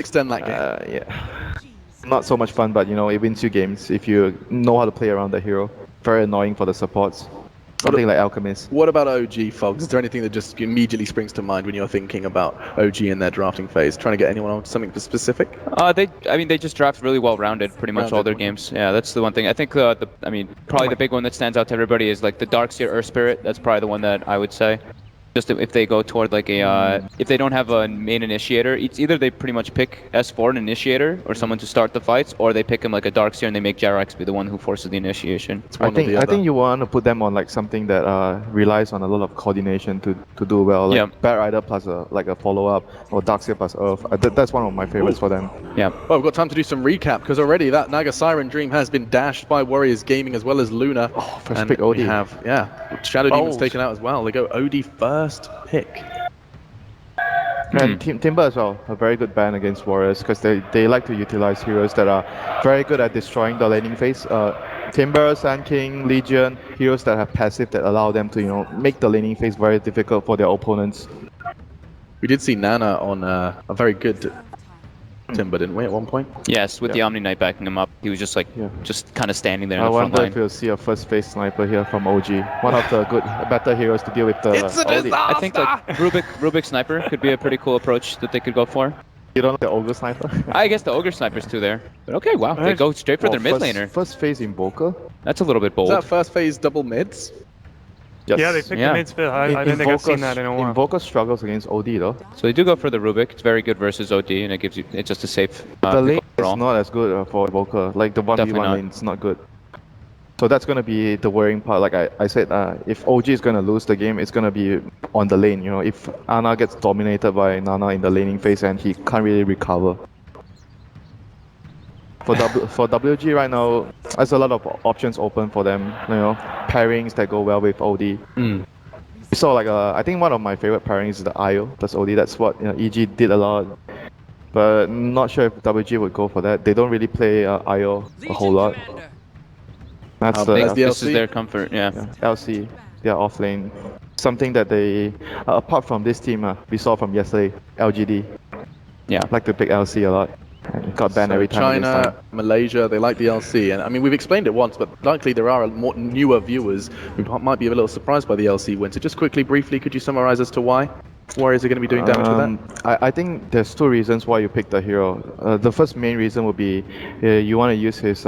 extend that game. Yeah. Not so much fun, but you know, it wins you games if you know how to play around the hero. Very annoying for the supports. Something like Alchemist. What about OG, Fogs? Is there anything that just immediately springs to mind when you're thinking about OG in their drafting phase? Trying to get anyone on something specific? They just draft really well-rounded, pretty much all their games. Yeah, that's the one thing. I think probably the big one that stands out to everybody is like the Darkseer Earth Spirit. That's probably the one that I would say. Just if they go toward like a, if they don't have a main initiator, it's either they pretty much pick S4 an initiator or someone to start the fights, or they pick him like a Darkseer and they make Jerax be the one who forces the initiation. I think you want to put them on like something that relies on a lot of coordination to do well. Like Bat Rider plus a follow-up, or Darkseer plus Earth. That's one of my favorites for them. Yeah. Well, we've got time to do some recap because already that Naga Siren Dream has been dashed by Warriors Gaming as well as Luna. Oh, first pick OD. We have Shadow Demon's taken out as well. They go OD first pick. And Timber as well, a very good ban against Warriors because they like to utilize heroes that are very good at destroying the laning phase. Timber, Sand King, Legion, heroes that have passive that allow them to make the laning phase very difficult for their opponents. We did see Nana on a very good Timber, didn't we, at one point? Yes, with the Omni Knight backing him up. He was just like, just kind of standing there in the front line. I line. wonder if we'll see a first phase sniper here from OG. One of the better heroes to deal with the It's a disaster! I think like Rubik Sniper could be a pretty cool approach that they could go for. You don't like the Ogre Sniper? I guess the Ogre Sniper's too there. But okay, wow, they go straight for their mid laner. First phase Invoker? That's a little bit bold. Is that first phase double mids? Yes. Yeah, they picked the mid split. I don't think I've seen that in a while. Invoker struggles against OD though. So they do go for the Rubik. It's very good versus OD, and it gives you just a safe. The lane is not as good for Invoker. Like the 1v1 lane is not good. So that's going to be the worrying part. Like I said, if OG is going to lose the game, it's going to be on the lane. You know, if Ana gets dominated by Nana in the laning phase and he can't really recover. For WG right now, there's a lot of options open for them. You know, pairings that go well with OD. So like I think one of my favorite pairings is the IO plus OD. That's what EG did a lot. But not sure if WG would go for that. They don't really play IO a whole lot. That's this is their comfort. Yeah. LC, they're off lane. Something that they, apart from this team, we saw from yesterday, LGD. Yeah. Like to pick LC a lot. And got banned every time. China, Malaysia, they like the LC. And I mean, we've explained it once, but likely there are more newer viewers who might be a little surprised by the LC win. So just quickly, briefly, could you summarize as to why Warriors are going to be doing damage with that? I think there's two reasons why you pick the hero. The first main reason would be you want to use his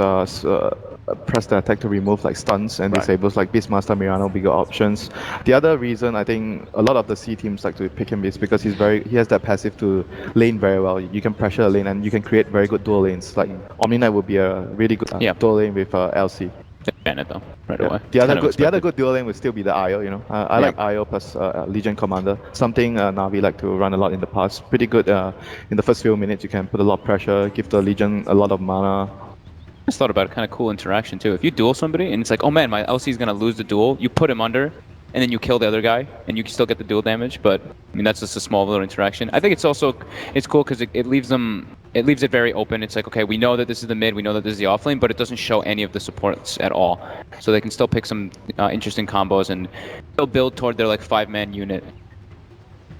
press the attack to remove like stuns and disables like Beastmaster, Mirano, bigger options. The other reason I think a lot of the C teams like to pick him is because he has that passive to lane very well. You can pressure a lane and you can create very good dual lanes. Like Omni Knight would be a really good dual lane with LC. Ban it though, right away. The other good dual lane would still be the IO, you know. I like IO plus Legion Commander. Something Navi like to run a lot in the past. Pretty good in the first few minutes. You can put a lot of pressure, give the Legion a lot of mana. I just thought about it, kind of cool interaction too. If you duel somebody and it's like, oh man, my LC is gonna lose the duel, you put him under, and then you kill the other guy, and you can still get the duel damage. But I mean, that's just a small little interaction. I think it's cool because it leaves it very open. It's like, okay, we know that this is the mid, we know that this is the off lane, but it doesn't show any of the supports at all. So they can still pick some interesting combos and still build toward their like 5-man unit.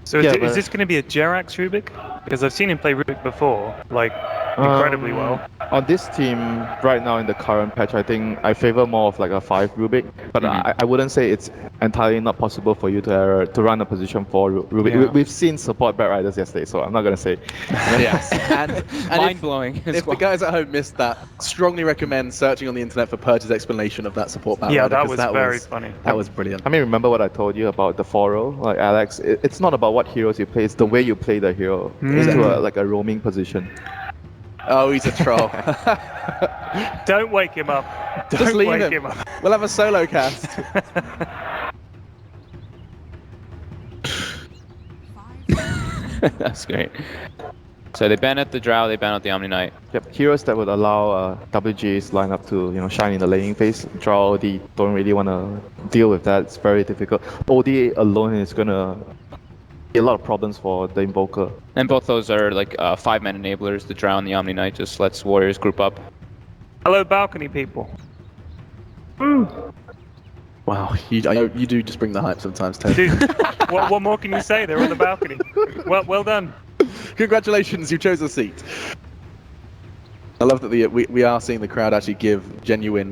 So is this going to be a Jerax Rubik? Because I've seen him play Rubik before, like incredibly well. On this team right now in the current patch, I think I favor more of like a 5 Rubik, but I wouldn't say it's entirely not possible for you to run a position 4 Rubik. Yeah. We've seen support Bat Riders yesterday, so I'm not gonna say. Yes, and mind-blowing. If the guys at home missed that, strongly recommend searching on the internet for Purge's explanation of that support Bat Rider. That was very funny. That was brilliant. I mean, remember what I told you about the 4-row? Like Alex, it's not about what heroes you play, it's the way you play the hero into a roaming position. Oh, he's a troll. Don't wake him up. Just leave him. We'll have a solo cast. That's great. So they ban out the Drow, they ban out the Omni Knight. Yep, heroes that would allow WG's lineup to shine in the laning phase. Drow OD don't really want to deal with that. It's very difficult. OD alone is gonna be a lot of problems for the Invoker. And both those are like 5-man enablers. The Drow and the Omni Knight just lets Warriors group up. Hello, balcony people. Wow, you do just bring the hype sometimes, Ted. Dude, what more can you say? They're on the balcony. Well done. Congratulations, you chose a seat. I love that we are seeing the crowd actually give genuine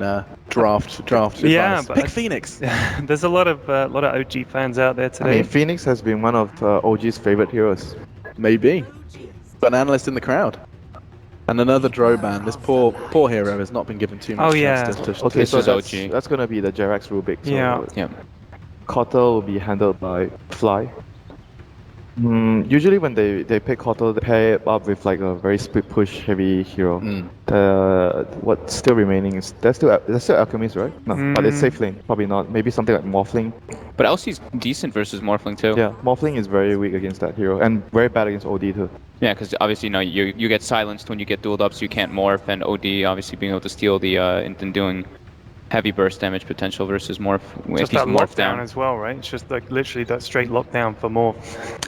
draft advice. But Pick Phoenix. There's a lot of OG fans out there today. I mean, Phoenix has been one of OG's favorite heroes. Maybe. Got an analyst in the crowd. And another Droban. This poor hero has not been given too much chance to Okay, so OG. that's gonna be the Jerax Rubik. So Yeah. Kotal will be handled by Fly. Usually when they pick Kotal, they pair it up with like a very split push heavy hero. What's still remaining is there's still Alchemist, right? No, but it's safe lane. Probably not. Maybe something like Morphling. But LC's decent versus Morphling too. Yeah, Morphling is very weak against that hero and very bad against OD too. Yeah, because obviously you get silenced when you get dueled up, so you can't morph, and OD obviously being able to steal the and doing heavy burst damage potential versus morph. Just that lockdown as well, right? It's just like literally that straight lockdown for morph.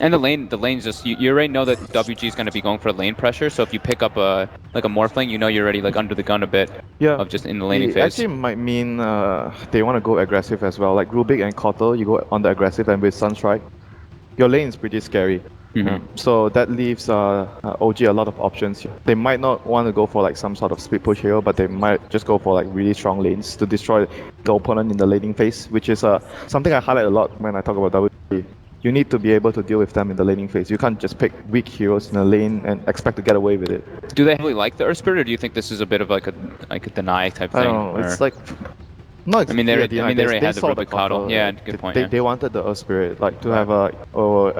And the lane's just you already know that WG is going to be going for lane pressure. So if you pick up a morphling, you know you're already like under the gun a bit. Yeah. Of just in the laning phase. Actually might mean they want to go aggressive as well. Like Rubik and Kotal, you go on the aggressive, and with Sunstrike, your lane is pretty scary. So that leaves OG a lot of options. They might not want to go for like some sort of split push hero, but they might just go for like really strong lanes to destroy the opponent in the laning phase, which is something I highlight a lot when I talk about WG. You need to be able to deal with them in the laning phase. You can't just pick weak heroes in the lane and expect to get away with it. Do they really like the Earth Spirit, or do you think this is a bit of like a deny type thing? I don't know. It's like no, I mean, they already had the Rubik Coddle. Yeah, good point. They wanted the Earth Spirit, like to have a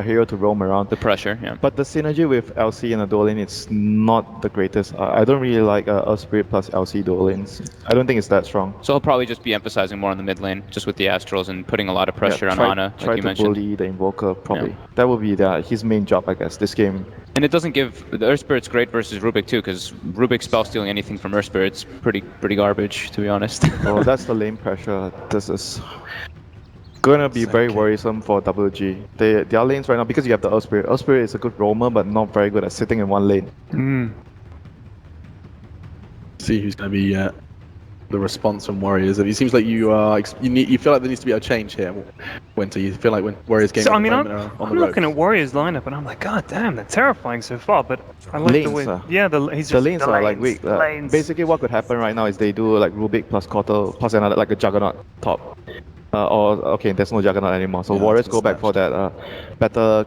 hero to roam around. The pressure, yeah. But the synergy with LC in a duel lane, it's not the greatest. I don't really like Earth Spirit plus LC duel lanes. I don't think it's that strong. So he'll probably just be emphasizing more on the mid lane, just with the Astrals and putting a lot of pressure on Ana, like you mentioned. Try to bully the Invoker, probably. Yeah. That would be his main job, I guess, this game. And it doesn't give the Earth Spirit's great versus Rubik too, because Rubik spell stealing anything from Earth Spirit's pretty garbage, to be honest. Oh, that's the lane pressure. This is gonna be very worrisome for WG. Their lanes right now, because you have the Earth Spirit. Earth Spirit is a good roamer, but not very good at sitting in one lane. See who's gonna be the response from Warriors. It seems like you feel like there needs to be a change here, Winter. You feel like when Warriors game I'm looking at Warriors lineup and I'm like, God damn, they're terrifying so far. But I like the way, the lanes are like weak. Basically, what could happen right now is they do like Rubik plus Kotal plus another like a Juggernaut top. There's no Juggernaut anymore. So Warriors go back for that better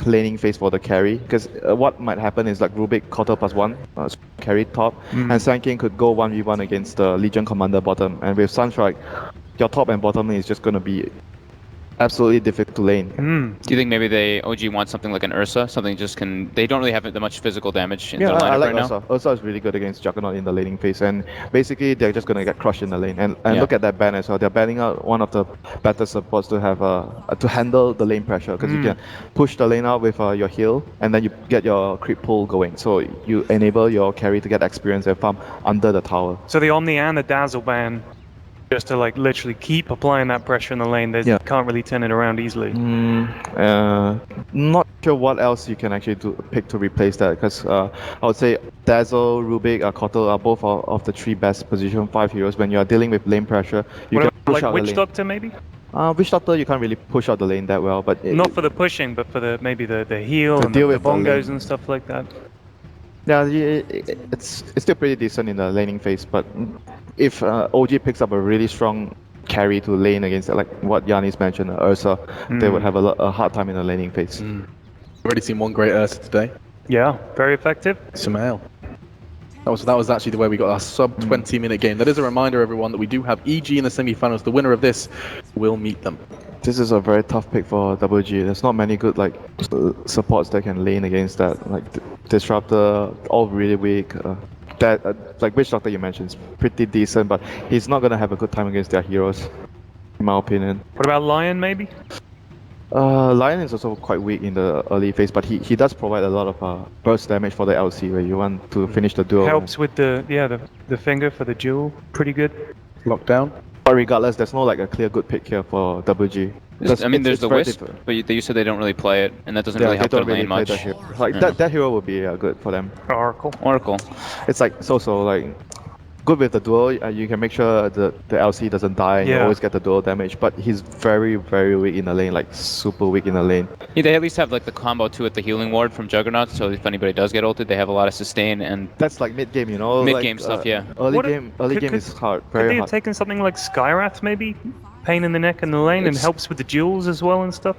laning phase for the carry. Because what might happen is like Rubik, Kotal plus one, carry top, and Sun King could go 1v1 against the Legion Commander bottom. And with Sunstrike, your top and bottom lane is just going to be absolutely difficult to lane. Do you think maybe OG wants something like an Ursa? Something they don't really have that much physical damage in their lineup I like right Ursa. now? Ursa is really good against Juggernaut in the laning phase, and basically they're just gonna get crushed in the lane. And look at that ban as well. They're banning out one of the better supports to have to handle the lane pressure, because you can push the lane out with your heal, and then you get your creep pull going. So you enable your carry to get experience and farm under the tower. So the Omni and the Dazzle ban, just to like literally keep applying that pressure in the lane. They can't really turn it around easily. Not sure what else you can actually pick to replace that, because I would say Dazzle, Rubik, Kotal are both of the 3 best position 5 heroes. When you are dealing with lane pressure, you can push out the lane. Witch Doctor maybe? Witch Doctor, you can't really push out the lane that well, but not for the pushing, but for maybe the heal and the bongos and stuff like that. Yeah, it's still pretty decent in the laning phase, but if OG picks up a really strong carry to lane against like what Yannis mentioned, Ursa, they would have a hard time in the laning phase. Already seen one great Ursa today. Yeah, very effective. Sumail. That was actually the way we got our sub 20-minute game. That is a reminder, everyone, that we do have EG in the semi-finals. The winner of this will meet them. This is a very tough pick for WG. There's not many good like supports that can lane against that. Like Disruptor, all really weak. Like Witch Doctor you mentioned is pretty decent, but he's not gonna have a good time against their heroes, in my opinion. What about Lion maybe? Lion is also quite weak in the early phase, but he does provide a lot of burst damage for the LC where you want to finish the duel. Helps with the finger for the duel, pretty good. Lockdown. But regardless, there's no like a clear good pick here for WG. I mean, there's the Wisp, but you said they don't really play it, and that doesn't really help their lane much. Like that hero would be good for them. Oracle. It's like so like good with the duel. You can make sure the LC doesn't die and you Yeah. always get the duel damage. But he's very, very weak in the lane, like super weak in the lane. Yeah, they at least have like the combo too with the healing ward from Juggernaut, so if anybody does get ulted, they have a lot of sustain and That's like mid game, you know. mid-game like, stuff, yeah. Early game is hard, Could very they have hard. taken something like Skywrath maybe? Pain in the neck in the lane and helps with the duels as well and stuff?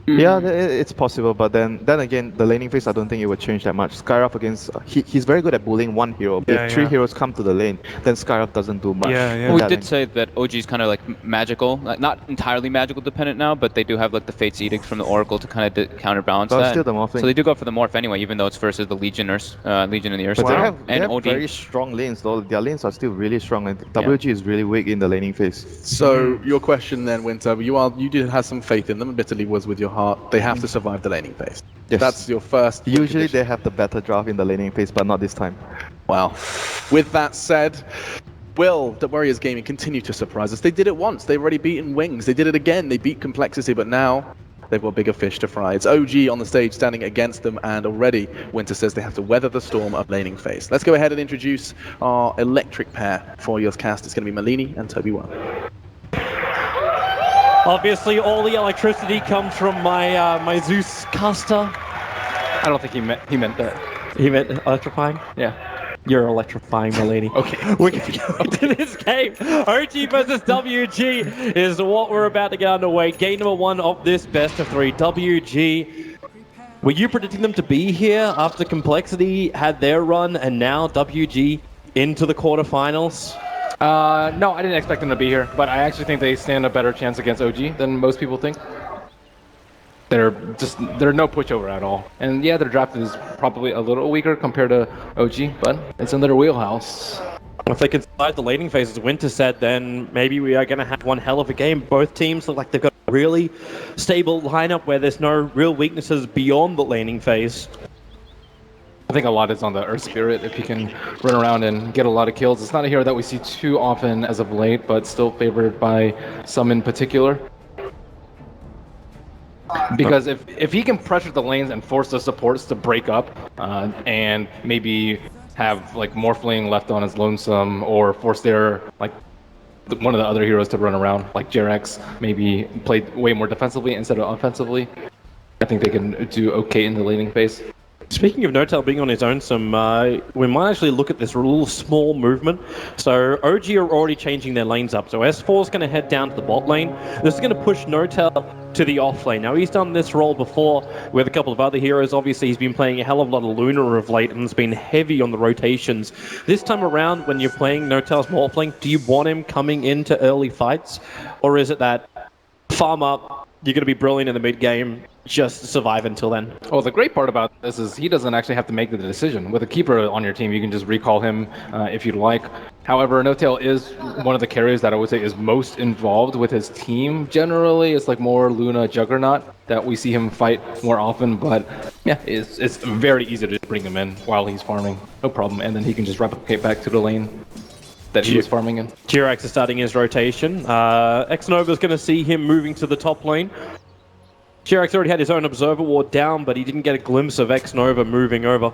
Yeah, it's possible, but then again, the laning phase, I don't think it would change that much. Skyruff against he's very good at bullying one hero. Yeah, If three yeah. heroes come to the lane, then Skyruff doesn't do much. Yeah, yeah. Well, we That did lane. say that OG is kind of like magical, like not entirely magical dependent now, but they do have like the Fate's Edict from the Oracle to kind of counterbalance But that. still the morphling. So they do go for the morph anyway, even though it's versus the Legion Legion and the Earth. But Wow. they and have OD. very strong lanes though. Their lanes are still really strong, and WG is really weak in the laning phase. So your question then, Winter, you did have some faith in them. Admittedly, was with your heart. They have to survive the laning phase. Yes. That's your first. Usually condition. they have the better draft in the laning phase, but not this time. Wow. With that said, will the Warriors Gaming continue to surprise us? They did it once. They've already beaten Wings. They did it again. They beat Complexity, but now they've got bigger fish to fry. It's OG on the stage standing against them, and already Winter says they have to weather the storm of laning phase. Let's go ahead and introduce our electric pair for your cast. It's going to be Malini and Toby One. Obviously, all the electricity comes from my Zeus caster. I don't think he meant that. He meant electrifying? Yeah. You're electrifying, my lady. Okay. We're going to go into this game. OG versus WG is what we're about to get underway. Game number 1 of this best of 3. WG, were you predicting them to be here after Complexity had their run and now WG into the quarterfinals? No, I didn't expect them to be here, but I actually think they stand a better chance against OG than most people think. They're no pushover at all. And yeah, their draft is probably a little weaker compared to OG, but it's in their wheelhouse. If they can survive the laning phase, as Winter said, then maybe we are going to have one hell of a game. Both teams look like they've got a really stable lineup where there's no real weaknesses beyond the laning phase. I think a lot is on the Earth Spirit. If he can run around and get a lot of kills. It's not a hero that we see too often as of late, but still favored by some in particular. Because if he can pressure the lanes and force the supports to break up, and maybe have like Morphling left on his lonesome, or force their one of the other heroes to run around, like Jerax, maybe play way more defensively instead of offensively, I think they can do okay in the laning phase. Speaking of Notel being on his own, we might actually look at this little small movement. So OG are already changing their lanes up. So S4 is going to head down to the bot lane. This is going to push Notel to the off lane. Now, he's done this role before with a couple of other heroes. Obviously, he's been playing a hell of a lot of Luna of late and has been heavy on the rotations. This time around, when you're playing Notel's Morphling, do you want him coming into early fights? Or is it that farm up, you're going to be brilliant in the mid game, just survive until then? Well, the great part about this is he doesn't actually have to make the decision. With a keeper on your team, you can just recall him if you'd like. However, Notel is one of the carriers that I would say is most involved with his team. Generally, it's like more Luna Juggernaut that we see him fight more often, but yeah, it's very easy to bring him in while he's farming. No problem, and then he can just replicate back to the lane that he was farming in. Jirax is starting his rotation. X-Nova's going to see him moving to the top lane. Jirax already had his own Observer Ward down, but he didn't get a glimpse of X-Nova moving over.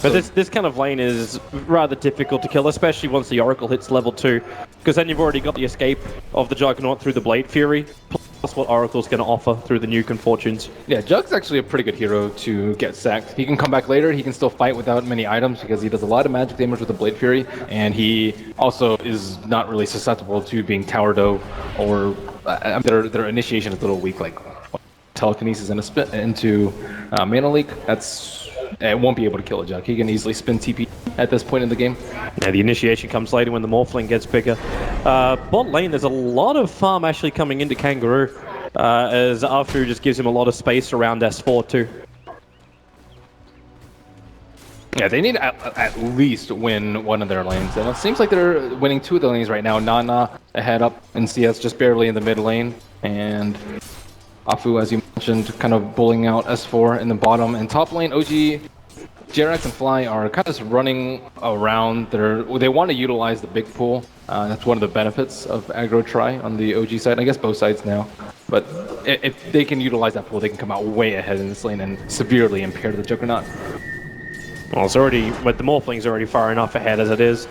But this kind of lane is rather difficult to kill, especially once the Oracle hits level 2. Because then you've already got the escape of the Juggernaut through the Blade Fury, plus what Oracle's going to offer through the new Confortunes. Yeah, Jug's actually a pretty good hero to get sacked. He can come back later, he can still fight without many items because he does a lot of magic damage with the Blade Fury, and he also is not really susceptible to being tower dove, or their initiation is a little weak, like telekinesis into mana leak. It won't be able to kill a Jug. He can easily spin TP at this point in the game. Yeah, the initiation comes later when the Morphling gets bigger. Bot lane, there's a lot of farm actually coming into Kangaroo, as Afu just gives him a lot of space around S4 too. Yeah, they need at least win one of their lanes. And it seems like they're winning 2 of the lanes right now. Nana ahead up in CS, just barely in the mid lane. And Afu, as you mentioned, kind of bullying out S4 in the bottom. And top lane, OG, Jerax and Fly are kind of just running around. They want to utilize the big pool. That's one of the benefits of aggro try on the OG side. I guess both sides now. But if they can utilize that pool, they can come out way ahead in this lane and severely impair the Juggernaut. Well, it's already, but the Morphling's already far enough ahead as it is.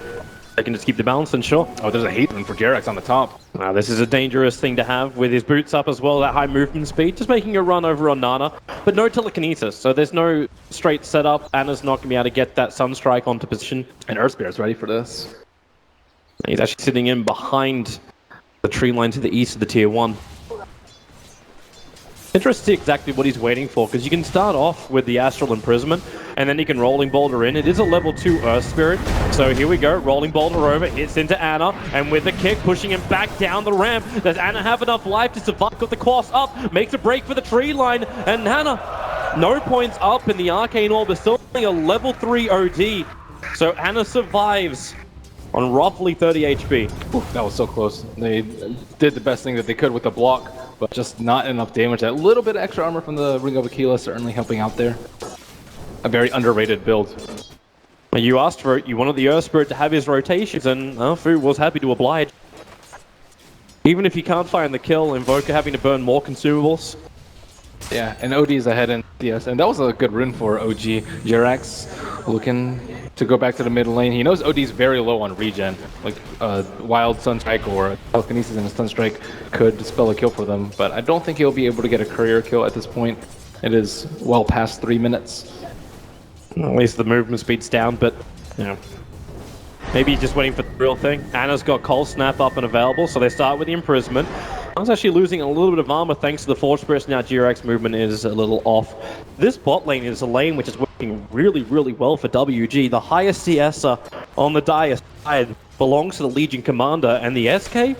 They can just keep the balance and sure. Oh, there's a hate rune for JerAx on the top. Now, this is a dangerous thing to have with his boots up as well, that high movement speed, just making a run over on Nana, but no telekinesis, so there's no straight setup. Anna's not going to be able to get that Sunstrike onto position. And Earthspirit's ready for this. He's actually sitting in behind the tree line to the east of the tier 1. Interesting to see exactly what he's waiting for, because you can start off with the Astral Imprisonment, and then you can Rolling Boulder in. It is a level 2 Earth Spirit, so here we go. Rolling Boulder over, hits into Anna, and with the kick, pushing him back down the ramp. Does Anna have enough life to survive? Got the cross up, makes a break for the tree line, and Anna, no points up in the Arcane Orb, but still only a level 3 OD. So Anna survives on roughly 30 HP. Ooh, that was so close. They did the best thing that they could with the block, but just not enough damage. That little bit of extra armor from the Ring of Aquila certainly helping out there. A very underrated build. You asked for it, you wanted the Earth Spirit to have his rotations, and Fu was happy to oblige. Even if you can't find the kill, Invoker having to burn more consumables. Yeah, and OD is ahead in CS, and that was a good run for OG. JerAx looking to go back to the mid lane. He knows OD's very low on regen. Like Wild Sunstrike or Telekinesis and a Sunstrike could dispel a kill for them, but I don't think he'll be able to get a career kill at this point. It is well past 3 minutes. At least the movement speed's down, but you know, maybe he's just waiting for the real thing. Anna's got Cold Snap up and available, so they start with the Imprisonment. I was actually losing a little bit of armor thanks to the Forge Spirits. Now JerAx movement is a little off. This bot lane is a lane which is working really, really well for WG. The highest CS on the Dire side belongs to the Legion Commander, and the SK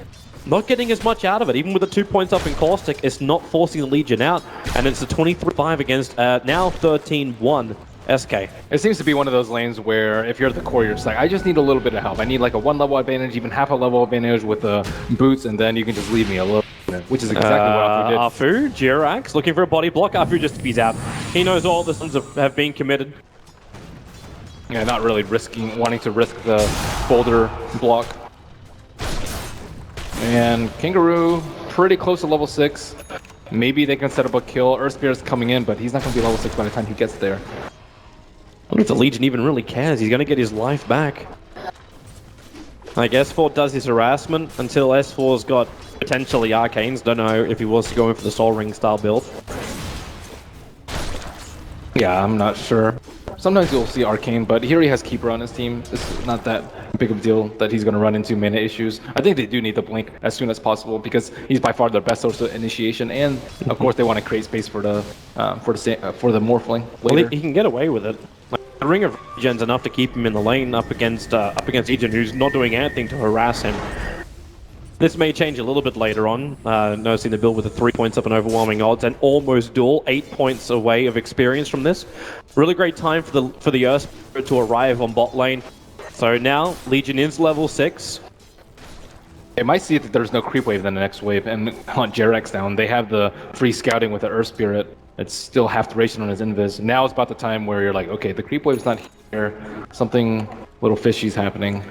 not getting as much out of it. Even with the 2 points up in Caustic, it's not forcing the Legion out, and it's a 23-5 against now 13-1. SK. It seems to be one of those lanes where if you're the core, you're just like, I just need a little bit of help. I need like a 1 level advantage, even half a level advantage with the boots, and then you can just leave me alone. Which is exactly what Afu did. Afu, JerAx, looking for a body block. Afu just pees out. He knows all the sons have been committed. Yeah, not really wanting to risk the boulder block. And Kangaroo, pretty close to level 6. Maybe they can set up a kill. Earth Spirit's coming in, but he's not going to be level 6 by the time he gets there. I wonder if the Legion even really cares. He's going to get his life back. Like, S4 does his harassment until S4's got potentially Arcanes. Don't know if he was going for the Soul Ring style build. Yeah, I'm not sure. Sometimes you'll see Arcane, but here he has Keeper on his team. It's not that big of a deal that he's going to run into mana issues. I think they do need the Blink as soon as possible because he's by far their best source of initiation, and of course they want to create space for the Morphling later. Well, he can get away with it. The Ring of Regen's enough to keep him in the lane up against Ejin, who's not doing anything to harass him. This may change a little bit later on. Noticing the build with the 3 points up and overwhelming odds and almost duel, 8 points away of experience from this. Really great time for the Earth Spirit to arrive on bot lane. So now Legion is level 6. They might see that there's no creep wave in the next wave and hunt JerAx down. They have the free scouting with the Earth Spirit. It's still half duration on his invis. Now it's about the time where you're like, okay, the creep wave's not here. Something little fishy's happening.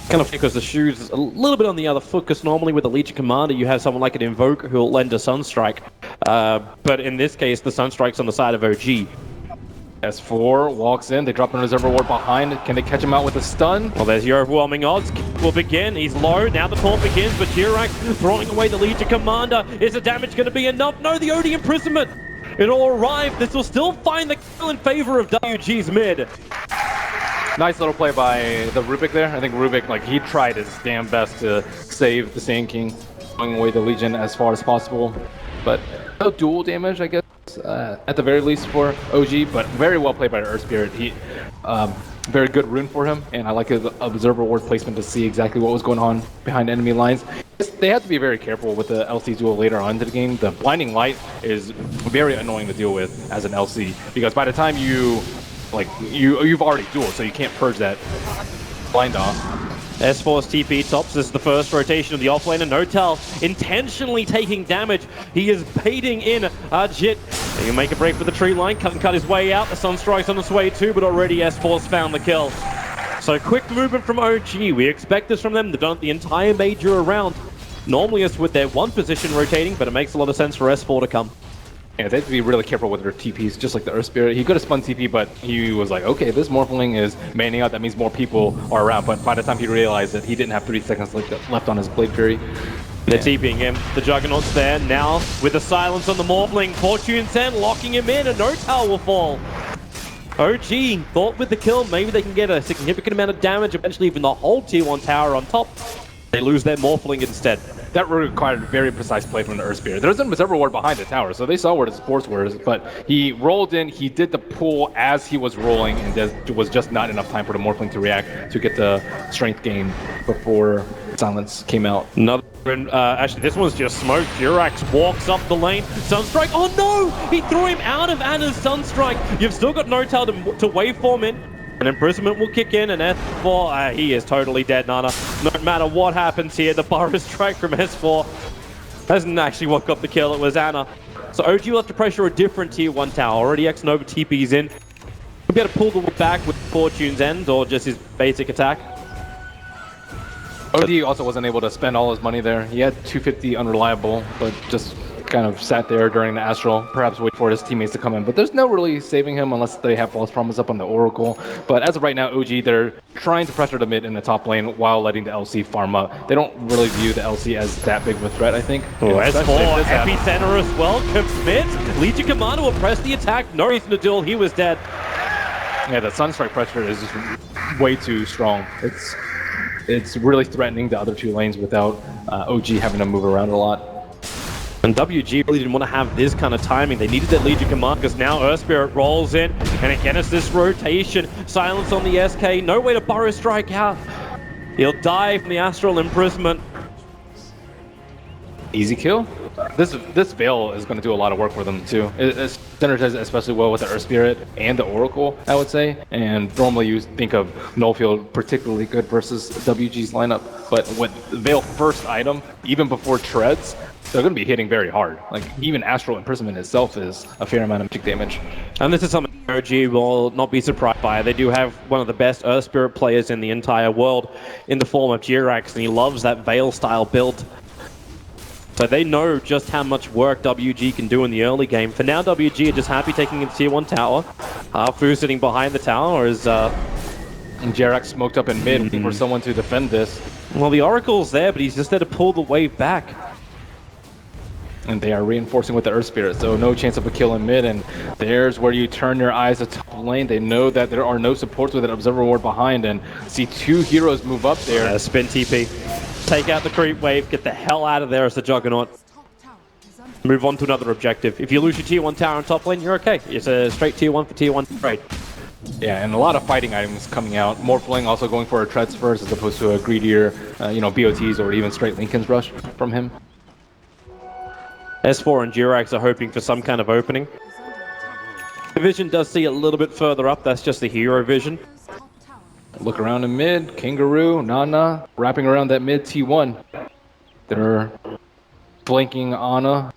Kind of because the shoes is a little bit on the other foot, because normally with the Legion Commander you have someone like an Invoker who'll lend a Sunstrike. But in this case, the Sunstrike's on the side of OG. S4 walks in, they drop an Reservoir Ward behind. Can they catch him out with a stun? Well, there's your overwhelming odds. Will begin. He's low. Now the taunt begins, but JerAx throwing away the Legion Commander. Is the damage going to be enough? No, the OD Imprisonment. It'll arrive. This will still find the kill in favor of WG's mid. Nice little play by the Rubik there. I think Rubik, like, he tried his damn best to save the Sand King, throwing away the Legion as far as possible. But no dual damage, I guess, at the very least for OG, but very well played by the Earth Spirit. He, very good rune for him, and I like his Observer Ward placement to see exactly what was going on behind enemy lines. They have to be very careful with the LC duel later on into the game. The Blinding Light is very annoying to deal with as an LC, because by the time you've already dueled, so you can't purge that blind off. S4's TP tops. This is the first rotation of the offlaner. Notel intentionally taking damage. He is baiting in Jit. He can make a break for the tree line. Cut his way out. The Sunstrike's on its way too, but already S4's found the kill. So quick movement from OG. We expect this from them. They've done it the entire major round. Normally it's with their one position rotating, but it makes a lot of sense for S4 to come. Yeah, they have to be really careful with their TPs, just like the Earth Spirit. He could have spun TP, but he was like, okay, this Morphling is manning out. That means more people are around. But by the time he realized that he didn't have 3 seconds left on his Blade Fury. They're TPing him. The Juggernaut's there now with the silence on the Morphling. Fortune's End locking him in, and no tower will fall. OG thought with the kill, maybe they can get a significant amount of damage, eventually even the whole tier 1 tower on top. They lose their Morphling instead. That required very precise play from the Earth Spirit. There was a Reservoir Ward behind the tower, so they saw where the supports were, but he rolled in, he did the pull as he was rolling, and there was just not enough time for the Morphling to react to get the strength gain before Silence came out. Another, actually, this one's just smoke. Jirax walks up the lane. Sunstrike, oh no! He threw him out of Anna's Sunstrike. You've still got no tail to waveform in. An imprisonment will kick in, and S4, he is totally dead, Nana. No matter what happens here, the Burrow strike from S4 hasn't actually what got the kill, it was Anna. So OG will have to pressure a different tier 1 tower. Already X Nova TP's in. He'll be able to pull the wood back with Fortune's End, or just his basic attack. OD also wasn't able to spend all his money there. He had 250 unreliable, but just kind of sat there during the Astral, perhaps wait for his teammates to come in. But there's no really saving him unless they have False Promise up on the Oracle. But as of right now, OG, they're trying to pressure the mid in the top lane while letting the LC farm up. They don't really view the LC as that big of a threat, I think. Oh, S4, Epicenter as well, commits. Legion Commander will press the attack. No reason to duel, he was dead. Yeah, the Sunstrike pressure is just way too strong. It's really threatening the other 2 lanes without OG having to move around a lot. And WG really didn't want to have this kind of timing. They needed that Legion Command because now Earth Spirit rolls in. And again, it's this rotation. Silence on the SK. No way to Burrow strike out. He'll die from the Astral Imprisonment. Easy kill. This Veil is going to do a lot of work for them too. It synergizes especially well with the Earth Spirit and the Oracle, I would say. And normally you think of Nullfield particularly good versus WG's lineup. But with Veil first item, even before treads, they're going to be hitting very hard. Like, even Astral Imprisonment itself is a fair amount of magic damage. And this is something OG will not be surprised by. They do have one of the best Earth Spirit players in the entire world in the form of Jirax, and he loves that Veil-style build. So they know just how much work WG can do in the early game. For now, WG are just happy taking a tier 1 tower. Fu sitting behind the tower is... And Jirax smoked up in mid, looking for someone to defend this. Well, the Oracle's there, but he's just there to pull the wave back. And they are reinforcing with the Earth Spirit, so no chance of a kill in mid, and there's where you turn your eyes to top lane. They know that there are no supports with an Observer Ward behind, and see 2 heroes move up there. Spin TP. Take out the creep wave, get the hell out of there as the Juggernaut. Move on to another objective. If you lose your tier 1 tower on top lane, you're okay. It's a straight tier 1 for tier 1 trade. Yeah, and a lot of fighting items coming out. Morphling also going for a treads first as opposed to a greedier, BOTs or even straight Lincoln's Rush from him. S4 and Jirax are hoping for some kind of opening. The vision does see a little bit further up. That's just the hero vision. Look around in mid. Kangaroo, Nana, wrapping around that mid T1. They're flanking Ana.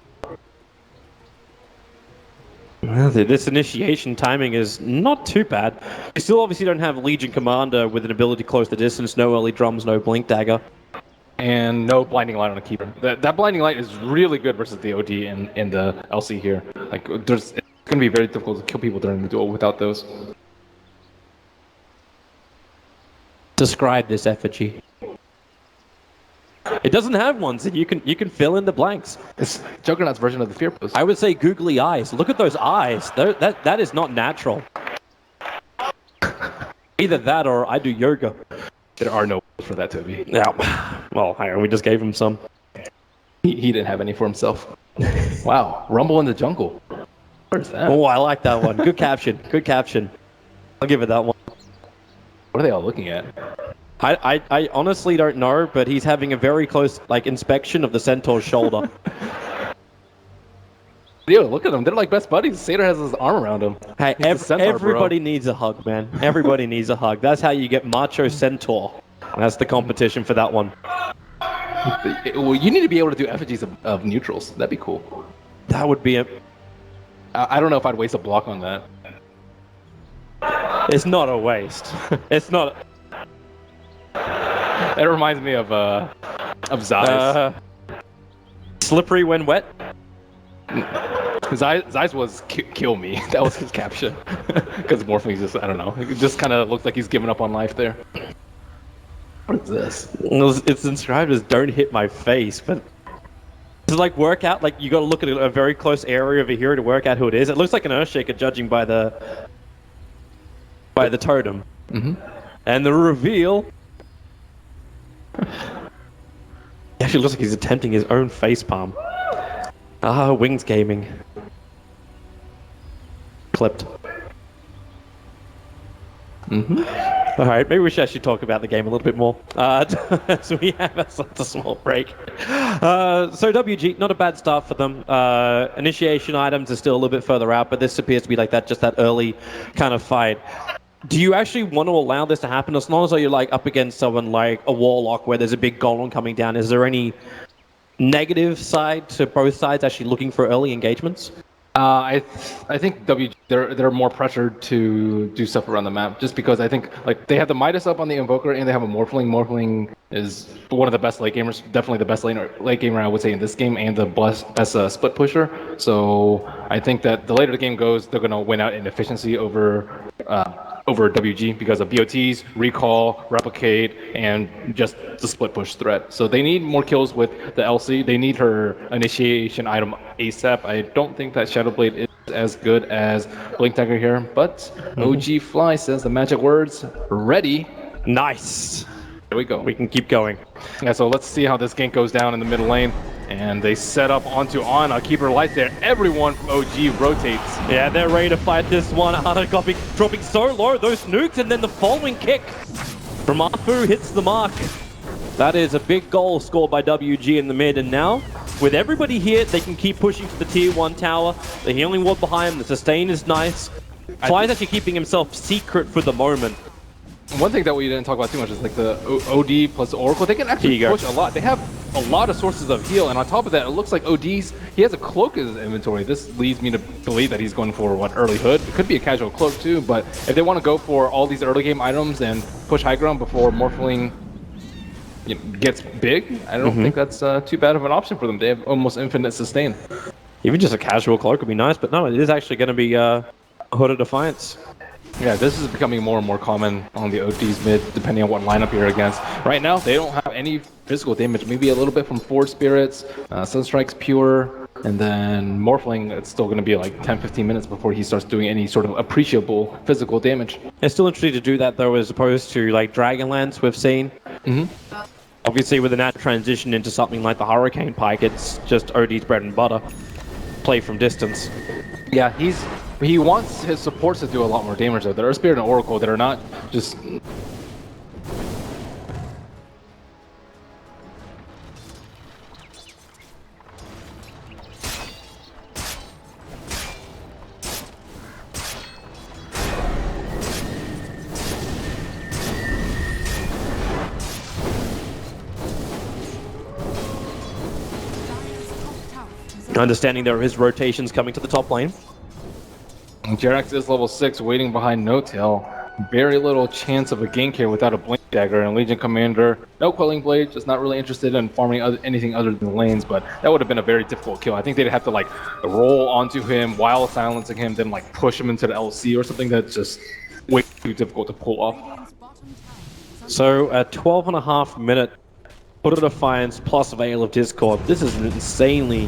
Well, this initiation timing is not too bad. You still obviously don't have Legion Commander with an ability to close the distance, no early drums, no blink dagger. And no blinding light on the keeper. That blinding light is really good versus the OD and the LC here. Like, it's going to be very difficult to kill people during the duel without those. Describe this effigy. It doesn't have one, so you can fill in the blanks. It's Juggernaut's version of the Fear Post. I would say googly eyes. Look at those eyes. That is not natural. Either that or I do yoga. There are no for that, Toby. Yeah. Well, hang on, we just gave him some. He didn't have any for himself. Wow. Rumble in the jungle. Where's that? Oh, I like that one. Good caption. Good caption. I'll give it that one. What are they all looking at? I honestly don't know, but he's having a very close inspection of the Centaur's shoulder. Yo, look at them. They're like best buddies. Satyr has his arm around him. Hey, everybody needs a hug, man. Everybody needs a hug. That's how you get Macho Centaur. That's the competition for that one. Well, you need to be able to do effigies of neutrals. That'd be cool. That would be I don't know if I'd waste a block on that. It's not a waste. It's not. It reminds me of Zai's. Slippery when wet. His eyes was kill me. That was his caption. Because Morphling just, I don't know. It just kind of looks like he's giving up on life there. What is this? It's described as "don't hit my face," but to like work out, like you got to look at a very close area of a hero to work out who it is. It looks like an Earthshaker, judging by the totem. And the reveal. It actually looks like he's attempting his own facepalm. Ah, Wings Gaming. Clipped. Alright, maybe we should actually talk about the game a little bit more. So we have a small break. So WG, not a bad start for them. Initiation items are still a little bit further out, but this appears to be like that, just that early kind of fight. Do you actually want to allow this to happen? As long as you're like up against someone like a Warlock where there's a big golem coming down, is there any negative side to both sides actually looking for early engagements? I think WG they're more pressured to do stuff around the map just because I think like they have the Midas up on the Invoker and they have a Morphling. Morphling is one of the best late gamers, definitely the best late gamer I would say in this game, and the best split pusher. So I think that the later the game goes, they're gonna win out in efficiency over WG because of BOTs, recall, replicate, and just the split push threat. So they need more kills with the LC. They need her initiation item ASAP. I don't think that Shadowblade is as good as Blink Dagger here, but OG Fly says the magic words, ready. Nice. There we go. We can keep going. Yeah, so let's see how this gank goes down in the middle lane. And they set up onto Ana, keep her light there. Everyone from OG rotates. Yeah, they're ready to fight this one. Ana dropping so low, those nukes, and then the following kick from Afu hits the mark. That is a big goal scored by WG in the mid, and now, with everybody here, they can keep pushing to the tier 1 tower. The healing ward behind them, the sustain is nice. Fly's actually keeping himself secret for the moment. One thing that we didn't talk about too much is like the OD plus Oracle. They can actually push a lot. They have a lot of sources of heal, and on top of that, it looks like OD's, he has a cloak in his inventory. This leads me to believe that he's going for, what, early hood? It could be a casual cloak too, but if they want to go for all these early game items and push high ground before Morphling gets big, I don't think that's too bad of an option for them. They have almost infinite sustain. Even just a casual cloak would be nice, but no, it is actually going to be Hood of Defiance. Yeah, this is becoming more and more common on the OD's mid, depending on what lineup you're against. Right now, they don't have any physical damage. Maybe a little bit from Forge Spirits, Sunstrike's Pure, and then Morphling, it's still going to be like 10-15 minutes before he starts doing any sort of appreciable physical damage. It's still interesting to do that, though, as opposed to like Dragonlance we've seen. Obviously, with a natural transition into something like the Hurricane Pike, it's just OD's bread and butter. Play from distance. Yeah, he wants his supports to do a lot more damage though. There are Spirit and Oracle that are not just... Understanding there are his rotations coming to the top lane. Jerax is level 6, waiting behind No-Tail. Very little chance of a gank here without a Blink Dagger, and Legion Commander, no Quelling Blade, just not really interested in farming anything other than lanes, but that would have been a very difficult kill. I think they'd have to like roll onto him while silencing him, then like push him into the LC or something that's just way too difficult to pull off. So a 12.5 minute Hood of Defiance plus Veil of Discord. This is an insanely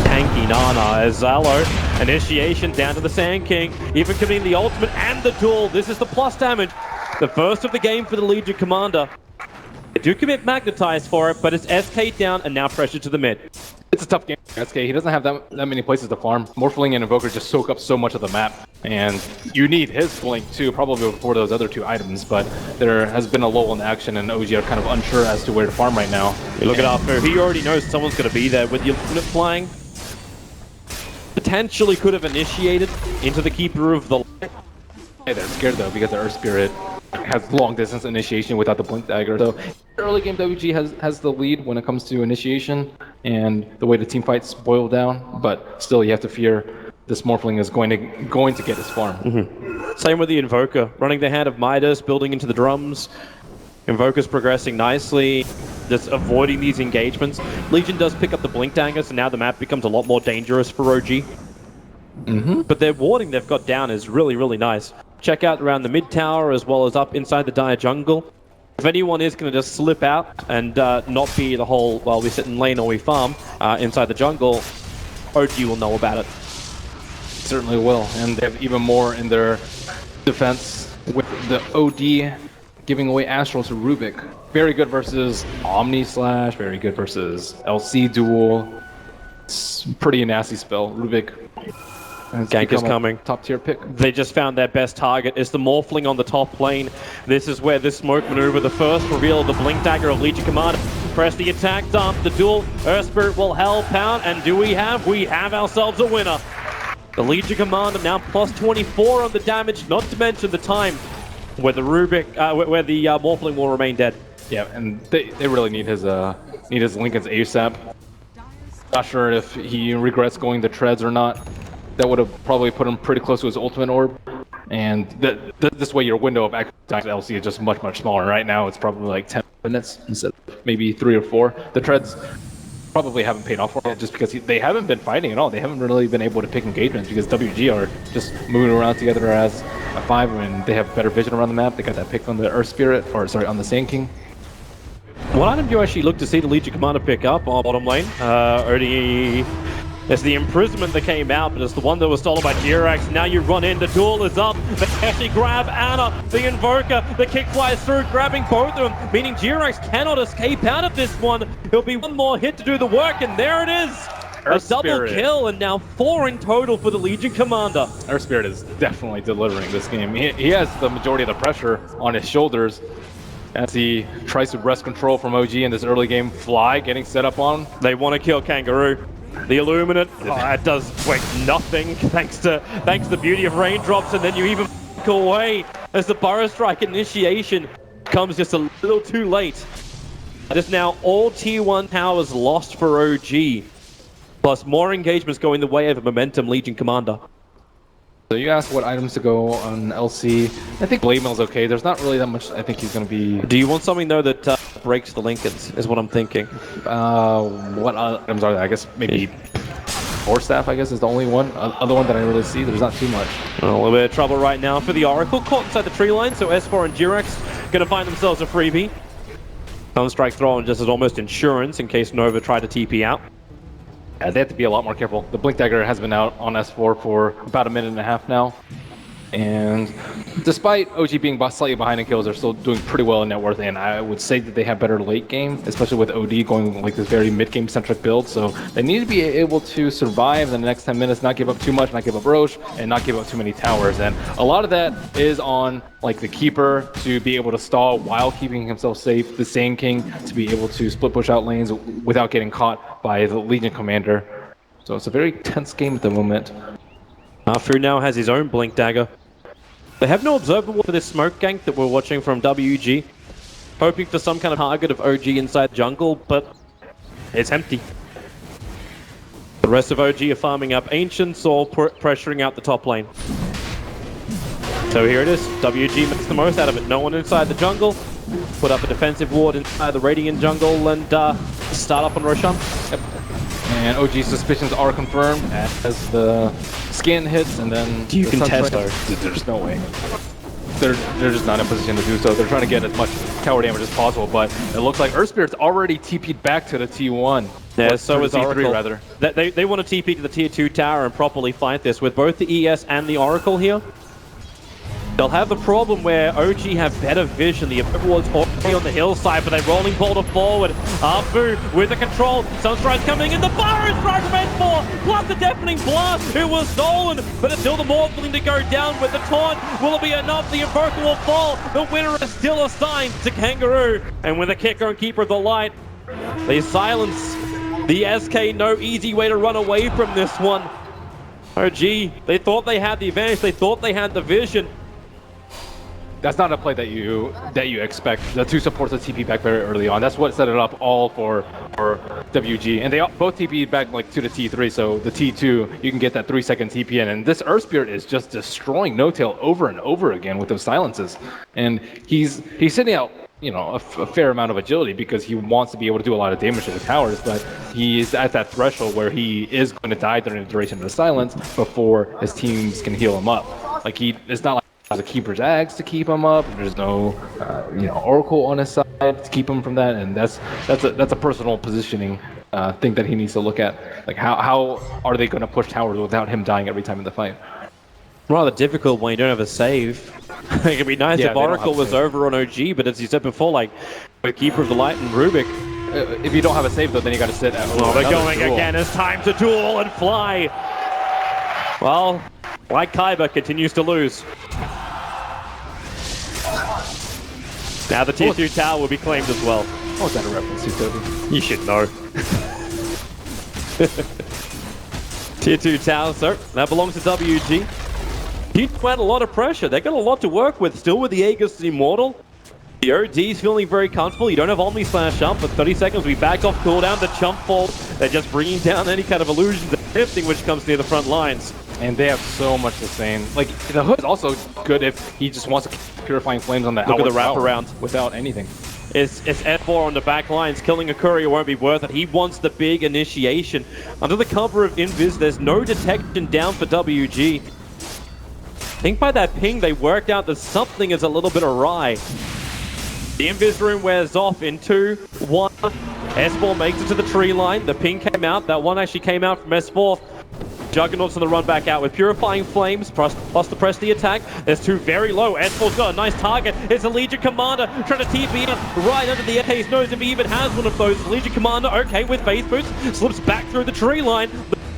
tanky Nana as Zalo. Initiation down to the Sand King, even committing the ultimate and the duel. This is the plus damage. The first of the game for the Legion Commander. They do commit Magnetize for it, but it's SK down and now pressure to the mid. It's a tough game for SK. He doesn't have that many places to farm. Morphling and Invoker just soak up so much of the map. And you need his Blink too, probably before those other two items. But there has been a lull in action and OG are kind of unsure as to where to farm right now. You look at Afu, he already knows someone's going to be there with the ultimate flying. Potentially could have initiated into the Keeper of the Light. Yeah, they're scared though because the Earth Spirit has long distance initiation without the Blink Dagger. So early game WG has the lead when it comes to initiation and the way the team fights boil down, but still you have to fear this Morphling is going to get his farm. Same with the Invoker, running the hand of Midas, building into the drums. Invoker's progressing nicely, just avoiding these engagements. Legion does pick up the Blink Dagger, so now the map becomes a lot more dangerous for OG. But their warding they've got down is really, really nice. Check out around the mid tower as well as up inside the dire jungle. If anyone is going to just slip out and not be the whole, well, we sit in lane or we farm inside the jungle, OG will know about it. Certainly will, and they have even more in their defense with the OD giving away Astral to Rubik. Very good versus Omni Slash, very good versus LC Duel. It's a pretty nasty spell. Rubik Gank is coming. Top tier pick. They just found their best target. It's the Morphling on the top lane. This is where this smoke maneuver, the first reveal of the Blink Dagger of Legion Commander. Press the attack, dump the duel. Earth Spirit will help out, and do we have? We have ourselves a winner. The Legion Commander now plus 24 on the damage, not to mention the time where the where the Morphling will remain dead. Yeah, and they really need his Linken's ASAP. Not sure if he regrets going the treads or not. That would have probably put him pretty close to his ultimate orb. And this way your window of active LC is just much, much smaller. Right now it's probably like 10 minutes instead of maybe 3 or 4. The treads probably haven't paid off for it just because they haven't been fighting at all. They haven't really been able to pick engagements because WG are just moving around together as a 5 and they have better vision around the map. They got that pick on the Earth Spirit, or sorry, on the Sand King. What item do you actually look to see the Legion Commander pick up on bottom lane? Only it's the Imprisonment that came out, but it's the one that was stolen by Jirax. Now you run in, the duel is up. They actually grab Ana, the Invoker. The kick flies through, grabbing both of them, meaning Jirax cannot escape out of this one. It'll be one more hit to do the work, and there it is. A double kill, and now 4 in total for the Legion Commander. Earth Spirit is definitely delivering this game. He has the majority of the pressure on his shoulders as he tries to wrest control from OG in this early game. Fly getting set up on. They want to kill Kangaroo. The Illuminate, it does nothing thanks to the beauty of raindrops, and then you even away as the Burrow Strike initiation comes just a little too late. It is now all tier 1 towers lost for OG, plus more engagements going the way of a Momentum Legion Commander. So you asked what items to go on LC. I think Blade Mail's okay. There's not really that much I think he's going to be... Do you want something, though, that breaks the Lincolns, is what I'm thinking? What items are there? I guess maybe Force Staff, I guess, is the only one. Other one that I really see. There's not too much. A little bit of trouble right now for the Oracle. Caught inside the tree line, so S4 and Jirax going to find themselves a freebie. Sunstrike thrown just as almost insurance in case Nova tried to TP out. Yeah, they have to be a lot more careful. The Blink Dagger has been out on S4 for about a minute and a half now. And despite OG being slightly behind in kills, they're still doing pretty well in net worth. And I would say that they have better late game, especially with OD going like this very mid-game centric build. So they need to be able to survive in the next 10 minutes, not give up too much, not give up Roche, and not give up too many towers. And a lot of that is on like the Keeper to be able to stall while keeping himself safe, the Sand King to be able to split push out lanes without getting caught by the Legion Commander. So it's a very tense game at the moment. Fu now has his own Blink Dagger. They have no observable for this smoke gank that we're watching from WG. Hoping for some kind of target of OG inside jungle, but it's empty. The rest of OG are farming up Ancients or pressuring out the top lane. So here it is. WG makes the most out of it. No one inside the jungle. Put up a defensive ward inside the Radiant jungle and start up on Roshan. Yep. And OG's suspicions are confirmed as the scan hits, and then you can test her. There's no way. They're just not in a position to do so. They're trying to get as much tower damage as possible, but it looks like Earth Spirit's already TP'd back to the T1. Yeah, so is T3 Oracle. Rather. They want to TP to the tier 2 tower and properly fight this with both the ES and the Oracle here. They'll have the problem where OG have better vision. The Overlord's already on the hillside, but they're rolling boulder forward. Afu with the control. Sunstrike's coming in. The Burrow Strike remains 4, plus the Deafening Blast. It was stolen, but it's still the Morphling to go down with the taunt. Will it be enough? The Invoker will fall. The winner is still assigned to Kangaroo. And with a kicker and Keeper of the Light, they silence the SK. No easy way to run away from this one. OG, they thought they had the advantage. They thought they had the vision. That's not a play that you expect. The two supports the TP back very early on. That's what set it up all for WG. And they both TP'd back like to the T3, so the T2, you can get that 3-second TP in. And this Earth Spirit is just destroying No-Tail over and over again with those silences. And he's sitting out a fair amount of agility because he wants to be able to do a lot of damage to the towers, but he is at that threshold where he is going to die during the duration of the silence before his teams can heal him up. Like it's not like he has a Keeper's Axe to keep him up. There's no, Oracle on his side to keep him from that, and that's a personal positioning thing that he needs to look at. Like how are they going to push towers without him dying every time in the fight? Rather difficult when you don't have a save. It'd be nice if Oracle was over on OG, but as you said before, like with Keeper of the Light and Rubik. If you don't have a save though, then you got to sit at Oh, they're going duel. Again. It's time to duel and fly. Well, like Kaiba continues to lose. Now the tier 2 tower will be claimed as well. What was that a reference to, Toby? You should know. Tier 2 tower, sir. That belongs to WG. He's had a lot of pressure. They got a lot to work with. Still with the Aegis Immortal. The OD's feeling very comfortable. You don't have Omni Slash up, but 30 seconds we back off cooldown. The chump fall. They're just bringing down any kind of illusions of shifting which comes near the front lines. And they have so much the same. Like, the Hood is also good if he just wants to keep Purifying Flames on that. Look at the wraparound. Without anything. It's F4 on the back lines. Killing a courier won't be worth it. He wants the big initiation. Under the cover of Invis, there's no detection down for WG. I think by that ping, they worked out that something is a little bit awry. The Invis room wears off in 2, 1. S4 makes it to the tree line. The ping came out. That one actually came out from S4. Juggernaut's on the run back out with Purifying Flames, plus to press the attack. There's 2 very low. S4's got a nice target. It's a Legion Commander trying to TP in right under the FK's nose if he even has one of those. Legion Commander, okay, with Face Boots, slips back through the tree line.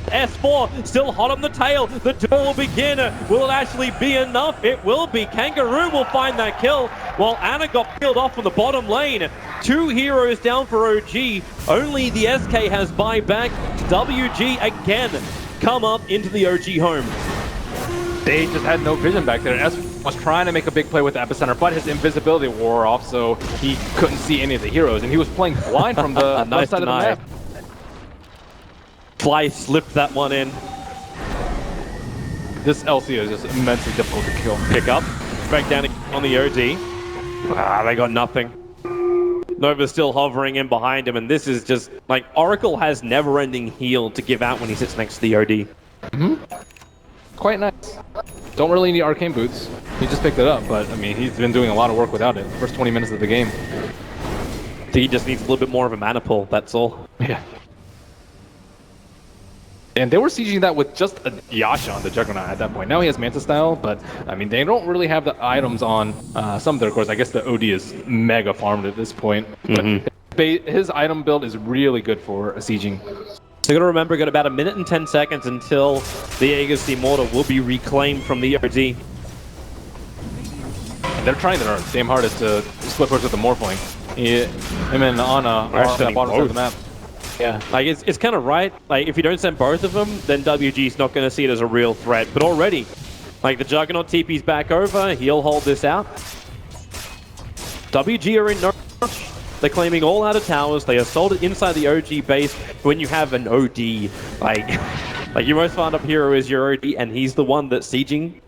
S4 still hot on the tail. The duel will begin. Will it actually be enough? It will be. Kangaroo will find that kill while Anna got peeled off from the bottom lane. 2 heroes down for OG. Only the SK has buyback. WG again come up into the OG home. They just had no vision back there. S was trying to make a big play with the Epicenter, but his invisibility wore off, so he couldn't see any of the heroes, and he was playing blind from the nice left side deny. of the map. Fly slipped that one in. This LC is just immensely difficult to kill. Pick up. Back down on the OD. Ah, they got nothing. Nova's still hovering in behind him, and this is just like Oracle has never-ending heal to give out when he sits next to the OD. Quite nice. Don't really need arcane boots. He just picked it up, but I mean, he's been doing a lot of work without it. First 20 minutes of the game. I think he just needs a little bit more of a mana pull, that's all. Yeah. And they were sieging that with just a Yasha on the Juggernaut at that point. Now he has Manta Style, but I mean, they don't really have the items on some of their cores. I guess the OD is mega farmed at this point. But his item build is really good for sieging. So you gotta remember, got about 1 minute and 10 seconds until the Aegis Immortal will be reclaimed from the OD. And they're trying their damn hardest to split first with the Morphling. Him and Anna are on the bottom side of the map. Yeah, like it's kind of right. Like if you don't send both of them, then WG's not going to see it as a real threat. But already, like the Juggernaut TP's back over, he'll hold this out. WG are in no rush. They're claiming all out of towers. They assaulted inside the OG base. When you have an OD, like your most farmed up hero is your OD, and he's the one that's sieging.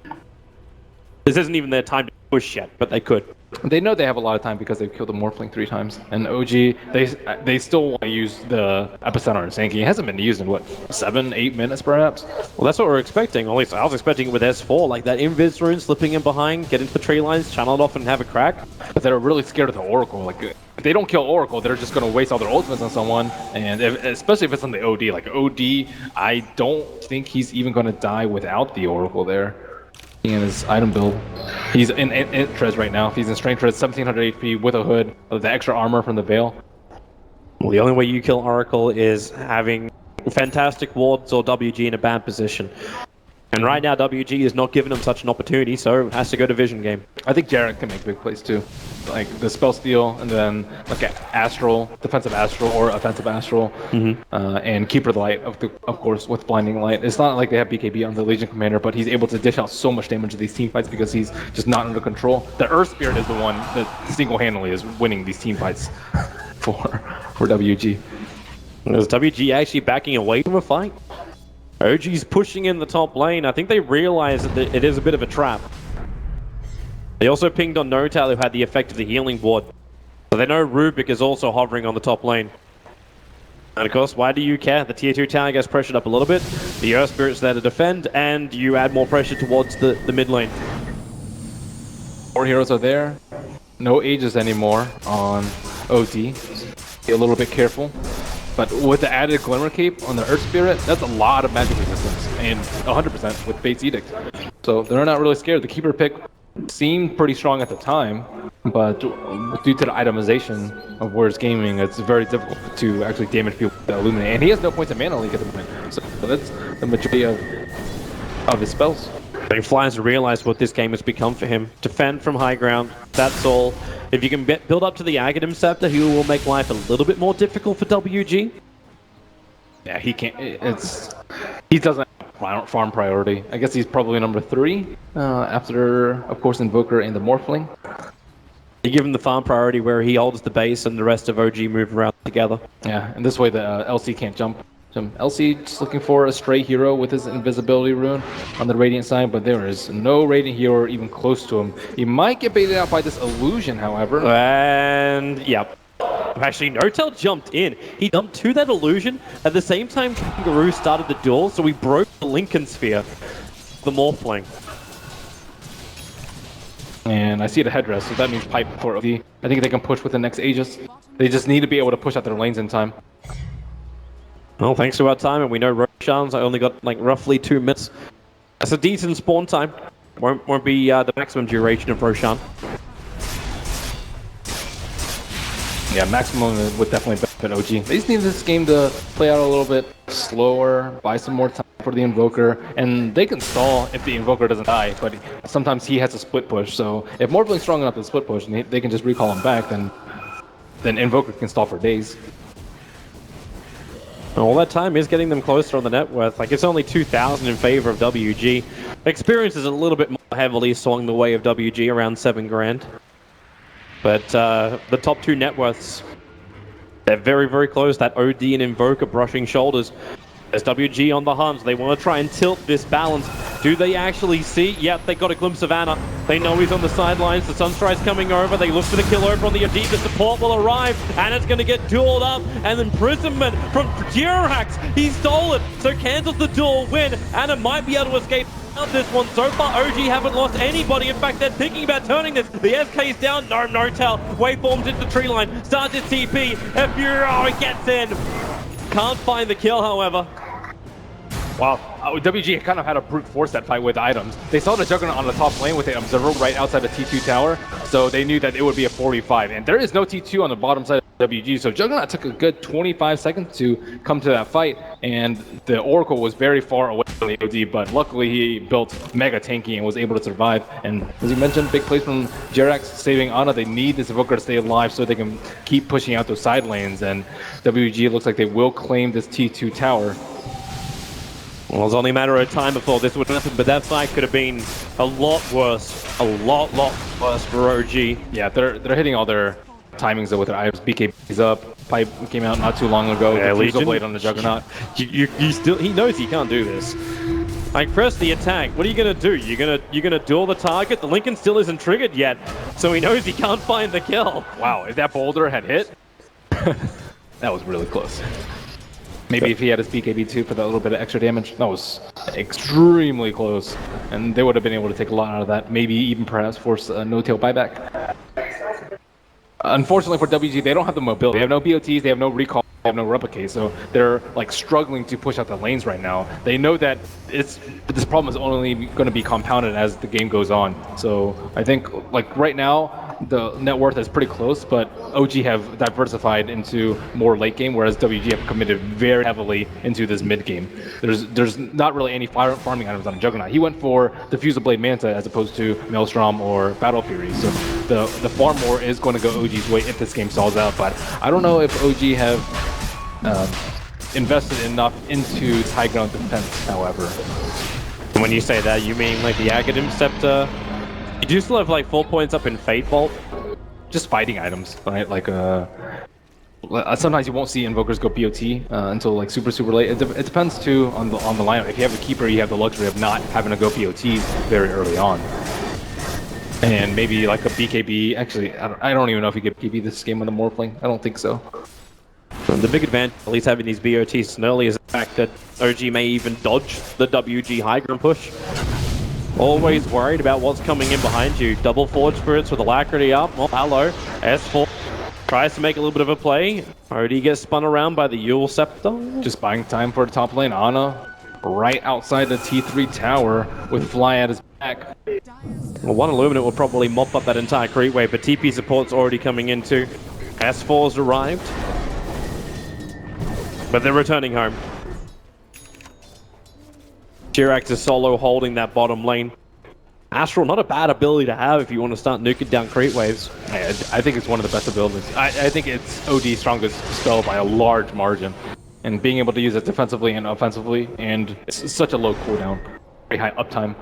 This isn't even their time to push yet, but they could. They know they have a lot of time because they've killed the Morphling 3 times. And OG, they still want to use the Epicenter on Sankey. It hasn't been used in, what, 7, 8 minutes perhaps? Well, that's what we're expecting. At least I was expecting it with S4, like that Invis rune slipping in behind, get into the tree lines, channel it off and have a crack. But they're really scared of the Oracle. Like, if they don't kill Oracle, they're just going to waste all their ultimates on someone. And especially if it's on the OD. Like, OD, I don't think he's even going to die without the Oracle there. In his item build. He's in Trez right now. He's in Strength Trez, 1700 HP with a hood, the extra armor from the Veil. Well, the only way you kill Oracle is having fantastic wards or WG in a bad position. And right now, WG is not giving him such an opportunity, so it has to go to Vision Game. I think Jarrett can make big plays too. Like the Spell Steal, and then like Astral, Defensive Astral, or Offensive Astral, and Keeper the Light, of course, with Blinding Light. It's not like they have BKB on the Legion Commander, but he's able to dish out so much damage to these team fights because he's just not under control. The Earth Spirit is the one that single-handedly is winning these team fights for WG. Is WG actually backing away from a fight? OG's pushing in the top lane. I think they realize that it is a bit of a trap. They also pinged on Notal, who had the effect of the healing ward. But they know Rubik is also hovering on the top lane. And of course, why do you care? The tier 2 tower gets pressured up a little bit. The Earth Spirit's there to defend, and you add more pressure towards the mid lane. 4 heroes are there. No Aegis anymore on OD. Be a little bit careful. But with the added Glimmer Cape on the Earth Spirit, that's a lot of magic resistance. And 100% with Fate's Edict. So they're not really scared. The Keeper pick seemed pretty strong at the time, but due to the itemization of Warriors Gaming, it's very difficult to actually damage people with the Illuminate. And he has no points of mana leak at the moment. So that's the majority of his spells. He flies to realize what this game has become for him. Defend from high ground, that's all. If you can build up to the Aghanim Scepter, he will make life a little bit more difficult for WG. Yeah, he can't. He doesn't have farm priority. I guess he's probably number 3 after, of course, Invoker and the Morphling. You give him the farm priority where he holds the base and the rest of OG move around together. Yeah, and this way the LC can't jump. LC just looking for a stray hero with his invisibility rune on the Radiant side, but there is no Radiant hero even close to him. He might get baited out by this illusion, however. And, yep. Actually, Notel jumped in. He jumped to that illusion. At the same time, Kangaroo started the duel, so he broke the Lincoln Sphere. The Morphling. And I see the headdress, so that means pipe for OD. I think they can push with the next Aegis. They just need to be able to push out their lanes in time. Well, thanks to our time, and we know Roshan's only got like roughly 2 minutes. That's a decent spawn time. Won't be the maximum duration of Roshan. Yeah, maximum would definitely benefit OG. They just need this game to play out a little bit slower, buy some more time for the Invoker, and they can stall if the Invoker doesn't die, but sometimes he has a split push, so if Morbling's strong enough to split push and they can just recall him back, then Invoker can stall for days. All that time is getting them closer on the net worth. Like, it's only 2,000 in favor of WG. Experience is a little bit more heavily swung the way of WG, around 7 grand. But the top 2 net worths, they're very, very close. That OD and Invoker brushing shoulders. There's WG on the hunt. They want to try and tilt this balance. Do they actually see? Yep, they got a glimpse of Anna. They know he's on the sidelines. The Sunstride's coming over. They look for the kill over on the OD. The support will arrive. Anna's going to get dueled up. And imprisonment from Jirax. He stole it. So cancels the duel win. Anna might be able to escape out this one. So far, OG haven't lost anybody. In fact, they're thinking about turning this. The SK's down. No, Notel. Waveforms into the tree line. Starts his TP. Furo, he gets in. Can't find the kill, however. Wow, WG kind of had to brute force that fight with items. They saw the Juggernaut on the top lane with the Observer right outside the T2 tower, so they knew that it would be a 4v5. And there is no T2 on the bottom side of WG, so Juggernaut took a good 25 seconds to come to that fight, and the Oracle was very far away from the OD, but luckily he built mega tanky and was able to survive. And as you mentioned, big plays from Jirax saving Ana. They need this Invoker to stay alive so they can keep pushing out those side lanes, and WG looks like they will claim this T2 tower. Well, it was only a matter of time before this would happen, but that fight could have been a lot worse. A lot worse for OG. Yeah, they're hitting all their timings though with their items. BK is up. Pipe came out not too long ago. Yeah, the Fusel Blade on the Juggernaut. He knows he can't do this. Like, press the attack. What are you gonna do? You're gonna duel the target. The Lincoln still isn't triggered yet, so he knows he can't find the kill. Wow, if that boulder had hit, that was really close. Maybe if he had his BKB2 for that little bit of extra damage, that was extremely close. And they would have been able to take a lot out of that. Maybe even perhaps force a no-tail buyback. Unfortunately for WG, they don't have the mobility. They have no BOTs, they have no recall, they have no replicate. So they're like struggling to push out the lanes right now. They know that this problem is only going to be compounded as the game goes on. So I think like right now, the net worth is pretty close, but OG have diversified into more late game, whereas WG have committed very heavily into this mid game. There's not really any farming items on Juggernaut. He went for the Fusel Blade Manta as opposed to Maelstrom or Battle Fury. So the farm war is going to go OG's way if this game stalls out, but I don't know if OG have invested enough into high ground defense, however. When you say that, you mean like the Aghanim Scepter? You do still have like 4 points up in Fate Bolt. Just fighting items, right? Like sometimes you won't see Invokers go BOT until like super late. It depends too on the lineup. If you have a Keeper, you have the luxury of not having to go BOTs very early on. And maybe like a BKB. Actually, I don't even know if you get BKB this game when the Morphling. I don't think so. The big advantage, at least having these BOTs early, is the fact that OG may even dodge the WG high ground push. Always worried about what's coming in behind you. Double Forge Spirits with Alacrity up. Oh, hello. S4 tries to make a little bit of a play. OD gets spun around by the Yule Scepter. Just buying time for the top lane. Ana right outside the T3 tower with Fly at his back. Well, one Illuminate will probably mop up that entire creep wave, but TP support's already coming in too. S4's arrived. But they're returning home. Jirax is solo holding that bottom lane. Astral, not a bad ability to have if you want to start nuking down creep waves. I think it's one of the best abilities. I think it's OD's strongest spell by a large margin. And being able to use it defensively and offensively, and it's such a low cooldown, very high uptime.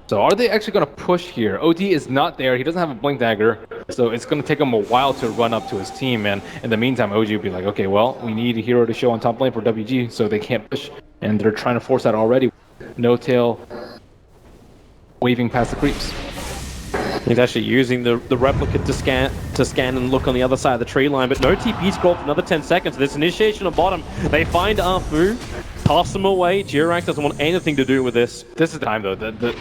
So are they actually going to push here? OD is not there. He doesn't have a Blink Dagger, so it's going to take him a while to run up to his team. And in the meantime, OG will be like, okay, well, we need a hero to show on top lane for WG, so they can't push. And they're trying to force that already. No tail waving past the creeps. He's actually using the replicate to scan and look on the other side of the tree line, but no TP scroll for another 10 seconds. This initiation on bottom, they find Afu, toss him away. Jirax doesn't want anything to do with this. This is the time though. The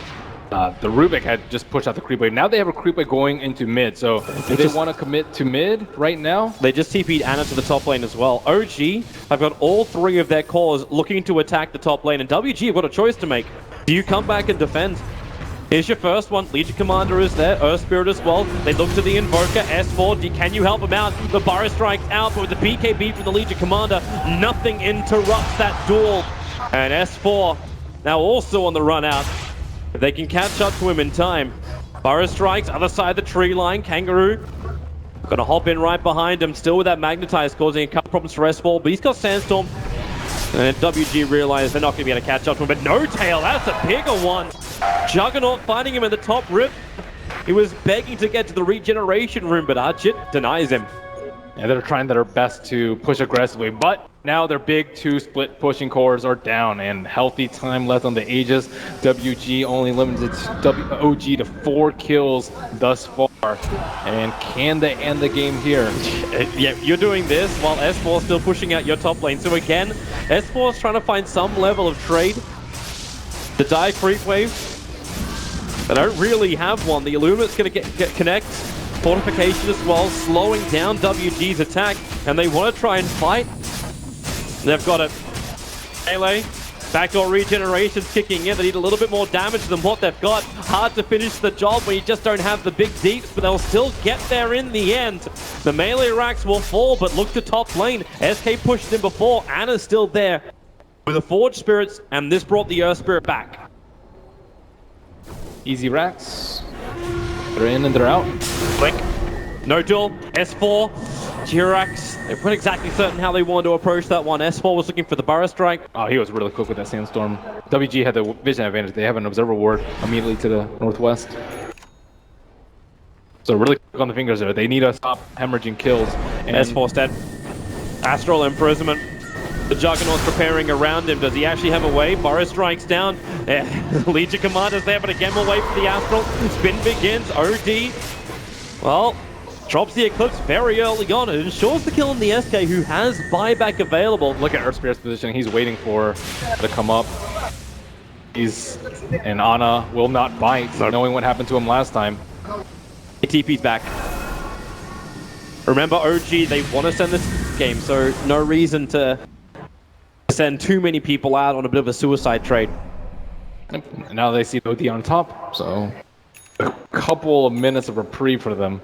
Rubik had just pushed out the creep wave. Now they have a creep wave going into mid. So do they want to commit to mid right now? They just TP'd Ana to the top lane as well. OG have got all three of their cores looking to attack the top lane, and WG have got a choice to make. Do you come back and defend? Here's your first one. Legion Commander is there. Earth Spirit as well. They look to the Invoker. S4, can you help him out? The Burrow strikes out, but with the BKB from the Legion Commander, nothing interrupts that duel. And S4 now also on the run out. If they can catch up to him in time. Burrow strikes, other side of the tree line. Kangaroo gonna hop in right behind him, still with that Magnetize, causing a couple problems for S4, but he's got Sandstorm. And WG realize they're not going to be able to catch up to him, but no tail, that's a bigger one. Juggernaut finding him in the top rip. He was begging to get to the regeneration room, but Archit denies him. Yeah, they're trying their best to push aggressively, but now their big two split pushing cores are down and healthy time left on the Aegis. WG only limited OG to 4 kills thus far. And can they end the game here? Yeah, you're doing this while S4 is still pushing out your top lane. So again, S4 is trying to find some level of trade. The die creep wave. They don't really have one. The Illuminate's going to get connect. Fortification as well, slowing down WG's attack, and they want to try and fight. They've got it. Melee, backdoor regeneration's kicking in. They need a little bit more damage than what they've got. Hard to finish the job when you just don't have the big deeps, but they'll still get there in the end. The melee racks will fall, but look to top lane. SK pushed him before. Ana's still there with the Forge Spirits, and this brought the Earth Spirit back. Easy racks. They're in and they're out. Blink. No duel. S4. Jirax. They weren't exactly certain how they wanted to approach that one. S4 was looking for the Burrow strike. Oh, he was really quick with that Sandstorm. WG had the vision advantage. They have an Observer Ward immediately to the northwest. So really quick on the fingers there. They need to stop hemorrhaging kills. And S4's dead. Astral Imprisonment. The Juggernaut's preparing around him. Does he actually have a way? Burrow strikes down. Legion Commander's there, but again we'll wait for the Astral. Spin begins. OD. Well, drops the Eclipse very early on and ensures the kill on the SK, who has buyback available. Look at Earth Spirit's position. He's waiting for to come up. And Ana will not bite, knowing what happened to him last time. TP's back. Remember, OG, they want to send this game, so no reason to send too many people out on a bit of a suicide trade. And now they see OD on top, so a couple of minutes of reprieve for them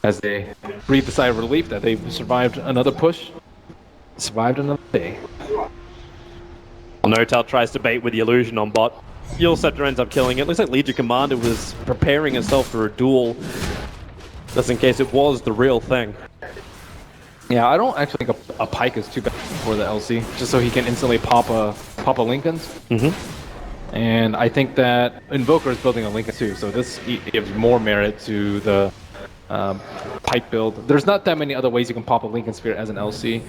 as they breathe the sigh of relief that they've survived another push, survived another day. Notal tries to bait with the illusion on bot. Yule Scepter ends up killing it. Looks like Legion Commander was preparing herself for a duel, just in case it was the real thing. Yeah, I don't actually think a Pike is too bad for the LC, just so he can instantly pop a Linken's. And I think that Invoker is building a Linken too, so this gives more merit to the Pike build. There's not that many other ways you can pop a Linken Spear as an LC.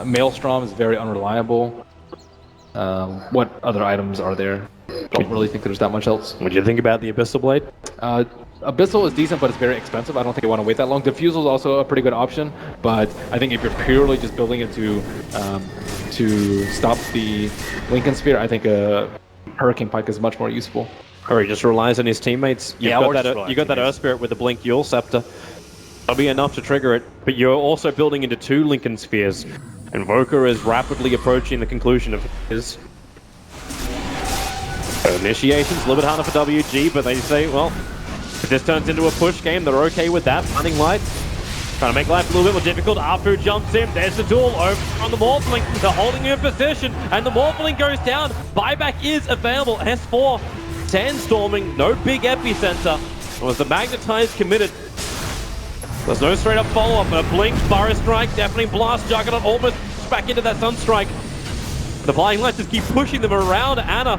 Maelstrom is very unreliable. What other items are there? don't really think there's that much else. What do you think about the Abyssal Blade? Abyssal is decent, but it's very expensive. I don't think you want to wait that long. Diffusal is also a pretty good option, but I think if you're purely just building it to stop the Lincoln Sphere, I think Hurricane Pike is much more useful. Or he just relies on his teammates. You got that Earth Spirit with the Blink Yule Scepter. That'll be enough to trigger it, but you're also building into 2 Lincoln Spheres. Invoker is rapidly approaching the conclusion of his. Initiation's a little bit harder for WG, but they say, well, if this turns into a push game, they're okay with that. Blinding Light, trying to make life a little bit more difficult. Afu jumps in, there's the duel over on the Morphling. They're holding him in position, and the Morphling goes down. Buyback is available. S4, sandstorming, no big epicenter. Was the Magnetize committed? There's no straight up follow-up, but a Blink, Burrow Strike, definitely blast Juggernaut, almost back into that Sunstrike. The Blinding Lights just keep pushing them around Ana.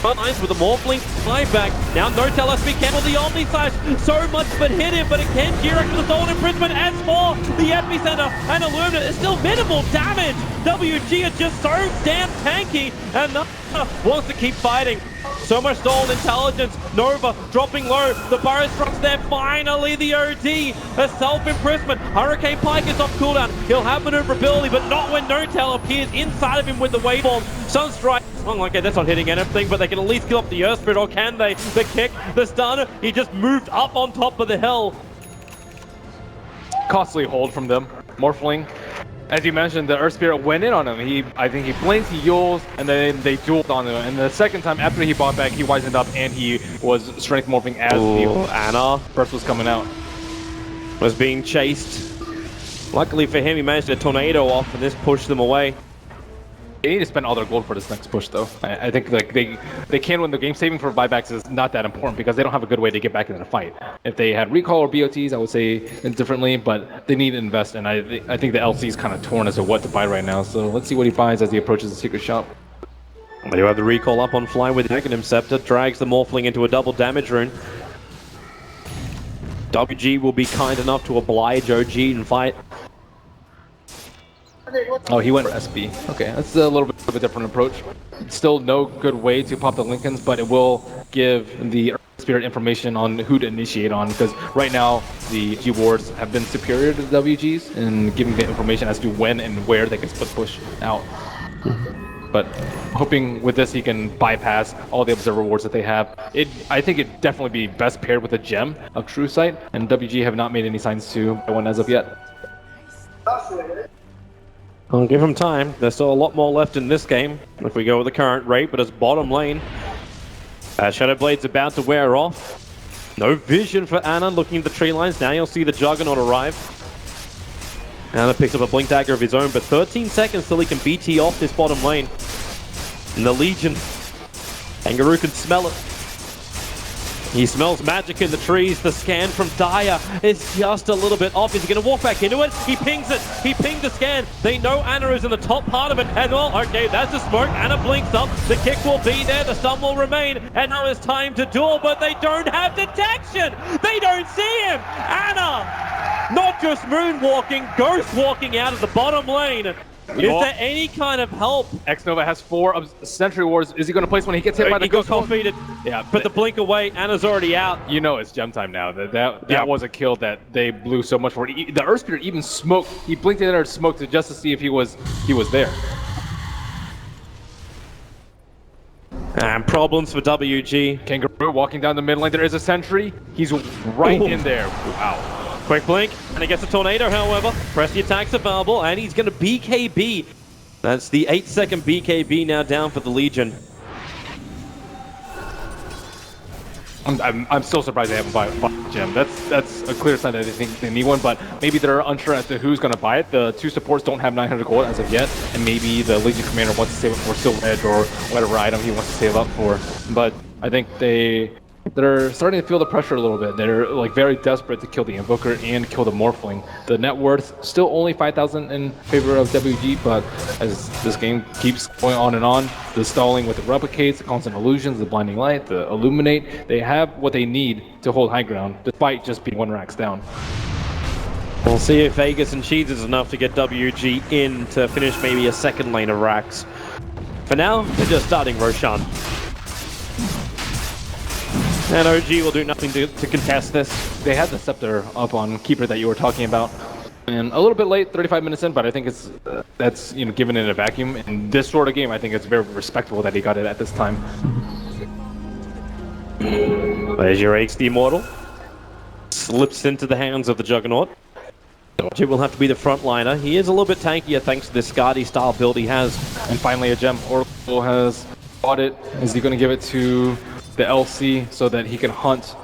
Front lines with the Morphling buyback. Now Notel has to be careful. The Omni Slash, so much but hit him, but it can G-Rex with the Stolen Imprisonment. S4, the Epicenter, and Illumina is still minimal damage. WG are just so damn tanky, and Nova wants to keep fighting. So much stolen intelligence. Nova dropping low. The Burrow Strike's there. Finally, the OD. A self-imprisonment. Hurricane Pike is off cooldown. He'll have maneuverability, but not when Notel appears inside of him with the Waveform. Sunstrike. Oh, okay, that's not hitting anything, but they can at least kill up the Earth Spirit, or can they? The kick, the stun. He just moved up on top of the hill. Costly hold from them. Morphling. As you mentioned, the Earth Spirit went in on him. I think he blinks, he yules, and then they dueled on him. And the second time after he bought back, he wisened up and he was strength morphing as the Ana burst was coming out. Was being chased. Luckily for him, he managed to tornado off, and this pushed them away. They need to spend all their gold for this next push, though. I think like they can win the game. Saving for buybacks is not that important because they don't have a good way to get back into the fight. If they had recall or BOTs, I would say differently, but they need to invest. And I think the LC is kind of torn as to what to buy right now. So let's see what he buys as he approaches the secret shop. They do have the recall up on fly with Aghanim Scepter, drags the Morphling into a double damage rune. WG will be kind enough to oblige OG and fight. Oh, he went for SB. Okay, that's a little bit of a different approach. Still no good way to pop the Lincolns, but it will give the Earth Spirit information on who to initiate on, because right now the G wards have been superior to the WGs in giving the information as to when and where they can split push out. But hoping with this he can bypass all the observer wards that they have. I think it'd definitely be best paired with a gem of True Sight, and WG have not made any signs to one as of yet. I'll give him time. There's still a lot more left in this game if we go with the current rate, but it's bottom lane. Shadow Blade's about to wear off. No vision for Ana looking at the tree lines. Now you'll see the Juggernaut arrive. Ana picks up a Blink Dagger of his own, but 13 seconds till he can BT off this bottom lane. And the Legion. Kangaroo can smell it. He smells magic in the trees. The scan from Daya is just a little bit off. Is he going to walk back into it? He pings it. He pinged the scan. They know Ana is in the top part of it. And well, okay, that's the smoke. Ana blinks up. The kick will be there. The stun will remain. And now it's time to duel, but they don't have detection. They don't see him. Ana, not just moonwalking, ghost walking out of the bottom lane. Is there any kind of help? X-Nova has 4 Sentry Wards. Is he going to place when he gets hit by the ghost? He got cold-feeded. Yeah, but the blink away, Ana's already out. You know it's gem time now. That was a kill that they blew so much for. The Earth Spirit even smoked. He blinked in there and smoked it just to see if he was there. And problems for WG. Kangaroo walking down the mid lane. There is a sentry. He's right in there. Wow. Quick blink, and he gets a tornado, however. Press the attacks available, and he's going to BKB. That's the 8-second BKB now down for the Legion. I'm still surprised they haven't bought gem. That's a clear sign that they think they need one, but maybe they're unsure as to who's going to buy it. The 2 supports don't have 900 gold as of yet, and maybe the Legion commander wants to save it for Silver Edge or whatever item he wants to save up for. But I think they're starting to feel the pressure a little bit. They're like very desperate to kill the Invoker and kill the Morphling. The net worth still only 5,000 in favor of WG, but as this game keeps going on and on, the stalling with the replicates, the constant illusions, the blinding light, the illuminate, they have what they need to hold high ground, despite just being 1 racks down. We'll see if Vegas and Cheese is enough to get WG in to finish maybe a second lane of racks. For now, they're just starting Roshan. And OG will do nothing to contest this. They had the scepter up on Keeper that you were talking about. And a little bit late, 35 minutes in, but I think it's that's given it a vacuum. In this sort of game, I think it's very respectable that he got it at this time. There's your HD Immortal. Slips into the hands of the Juggernaut. It will have to be the frontliner. He is a little bit tankier thanks to this Skadi style build he has. And finally a gem. Oracle has bought it. Is he going to give it to the LC so that he can hunt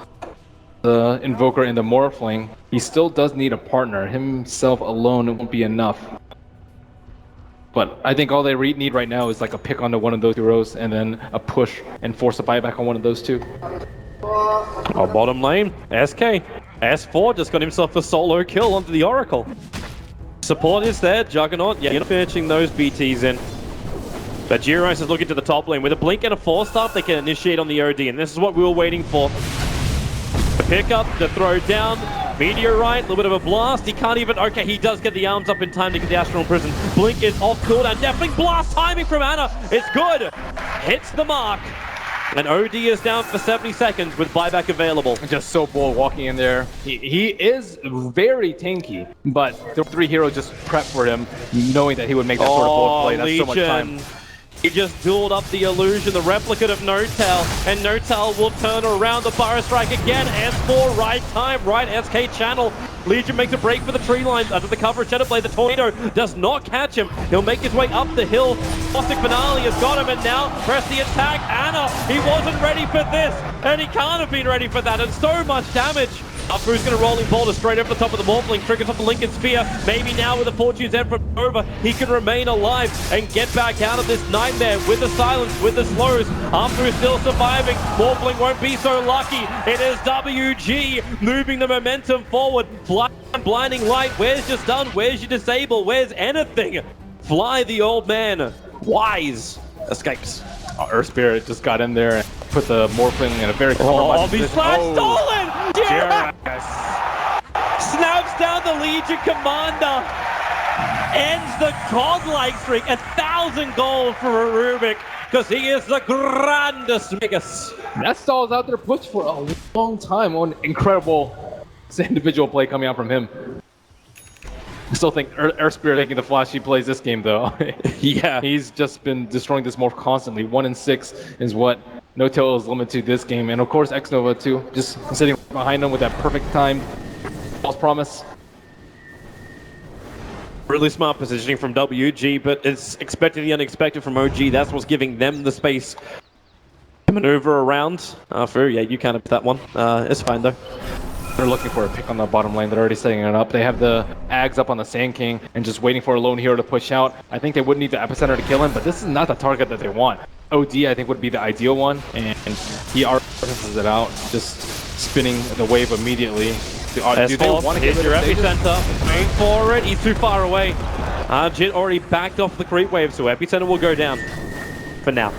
the Invoker and the Morphling? He still does need a partner. Himself alone won't be enough. But I think all they need right now is like a pick onto one of those heroes and then a push and force a buyback on one of those two. Oh, bottom lane, SK. S4 just got himself a solo kill onto the Oracle. Support is there, Juggernaut, yeah, you're finishing those BTs in. But G.Rice is looking to the top lane. With a blink and a force staff, they can initiate on the OD, and this is what we were waiting for. The pick up, the throw down, Meteorite, a little bit of a blast. He can't even, okay, he does get the arms up in time to get the Astral Prison. Blink is off cooldown, definitely blast timing from Ana. It's good, hits the mark. And OD is down for 70 seconds with buyback available. Just so bold walking in there. He is very tanky, but the three heroes just prep for him, knowing that he would make that sort of bold play. That's Legion. so much time. He just dueled up the illusion, the replicate of No-Tail, and No-Tail will turn around the Burrow Strike again. S4, right time, right SK channel. Legion makes a break for the tree line under the cover of Shadowblade. The Tornado does not catch him. He'll make his way up the hill. Caustic Finale has got him, and now press the attack. Ana, he wasn't ready for this, and he can't have been ready for that, and so much damage. Afu's going to rolling boulder straight over the top of the Morphling, triggers off the Lincoln Sphere. Maybe now with the Fortune's End from over, he can remain alive and get back out of this nightmare with the silence, with the slows. Afu is still surviving. Morphling won't be so lucky. It is WG moving the momentum forward. Blinding light. Where's your stun? Where's your disable? Where's anything? Fly the old man. Wise escapes. Earth Spirit just got in there and put the Morphling in a very compromised position. Stolen! Yes. Snaps down the Legion Commander. Ends the godlike streak. 1,000 gold for Rubik because he is the grandest biggest. That stalls out there puts for a long time on incredible individual play coming out from him. I still think Earth Spirit taking the flashy plays this game though. Yeah. He's just been destroying this morph constantly. 1 in 6 is what No-Tail is limited to this game. And of course X-Nova too, just sitting behind him with that perfect time. False promise. Really smart positioning from WG, but it's expected the unexpected from OG. That's what's giving them the space to maneuver around. Yeah, you can't have that one. It's fine though. They're looking for a pick on the bottom lane. They're already setting it up. They have the Ags up on the Sand King and just waiting for a lone hero to push out. I think they would need the Epicenter to kill him, but this is not the target that they want. OD, I think, would be the ideal one, and he artifices it out, just spinning the wave immediately. Do they want to get your Epicenter. Wait for it. He's too far away. Jit already backed off the creep wave, so Epicenter will go down for now.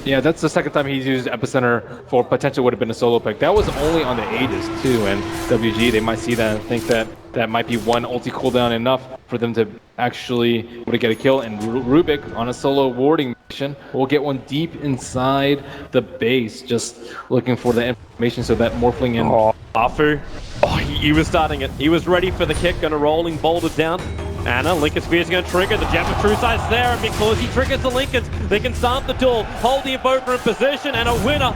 Yeah, that's the second time he's used Epicenter for potential would have been a solo pick. That was only on the Aegis too, and WG, they might see that and think that that might be one ulti cooldown enough for them to actually get a kill. And Rubik on a solo warding mission will get one deep inside the base, just looking for the information so that Morphling and Afu. Oh, he was starting it. He was ready for the kick, gonna rolling boulder down. Ana, Lincoln Sphere is going to trigger. The Gem of True Sight's there, and because he triggers the Lincolns, they can start the duel, hold the Invoker in position, and a winner.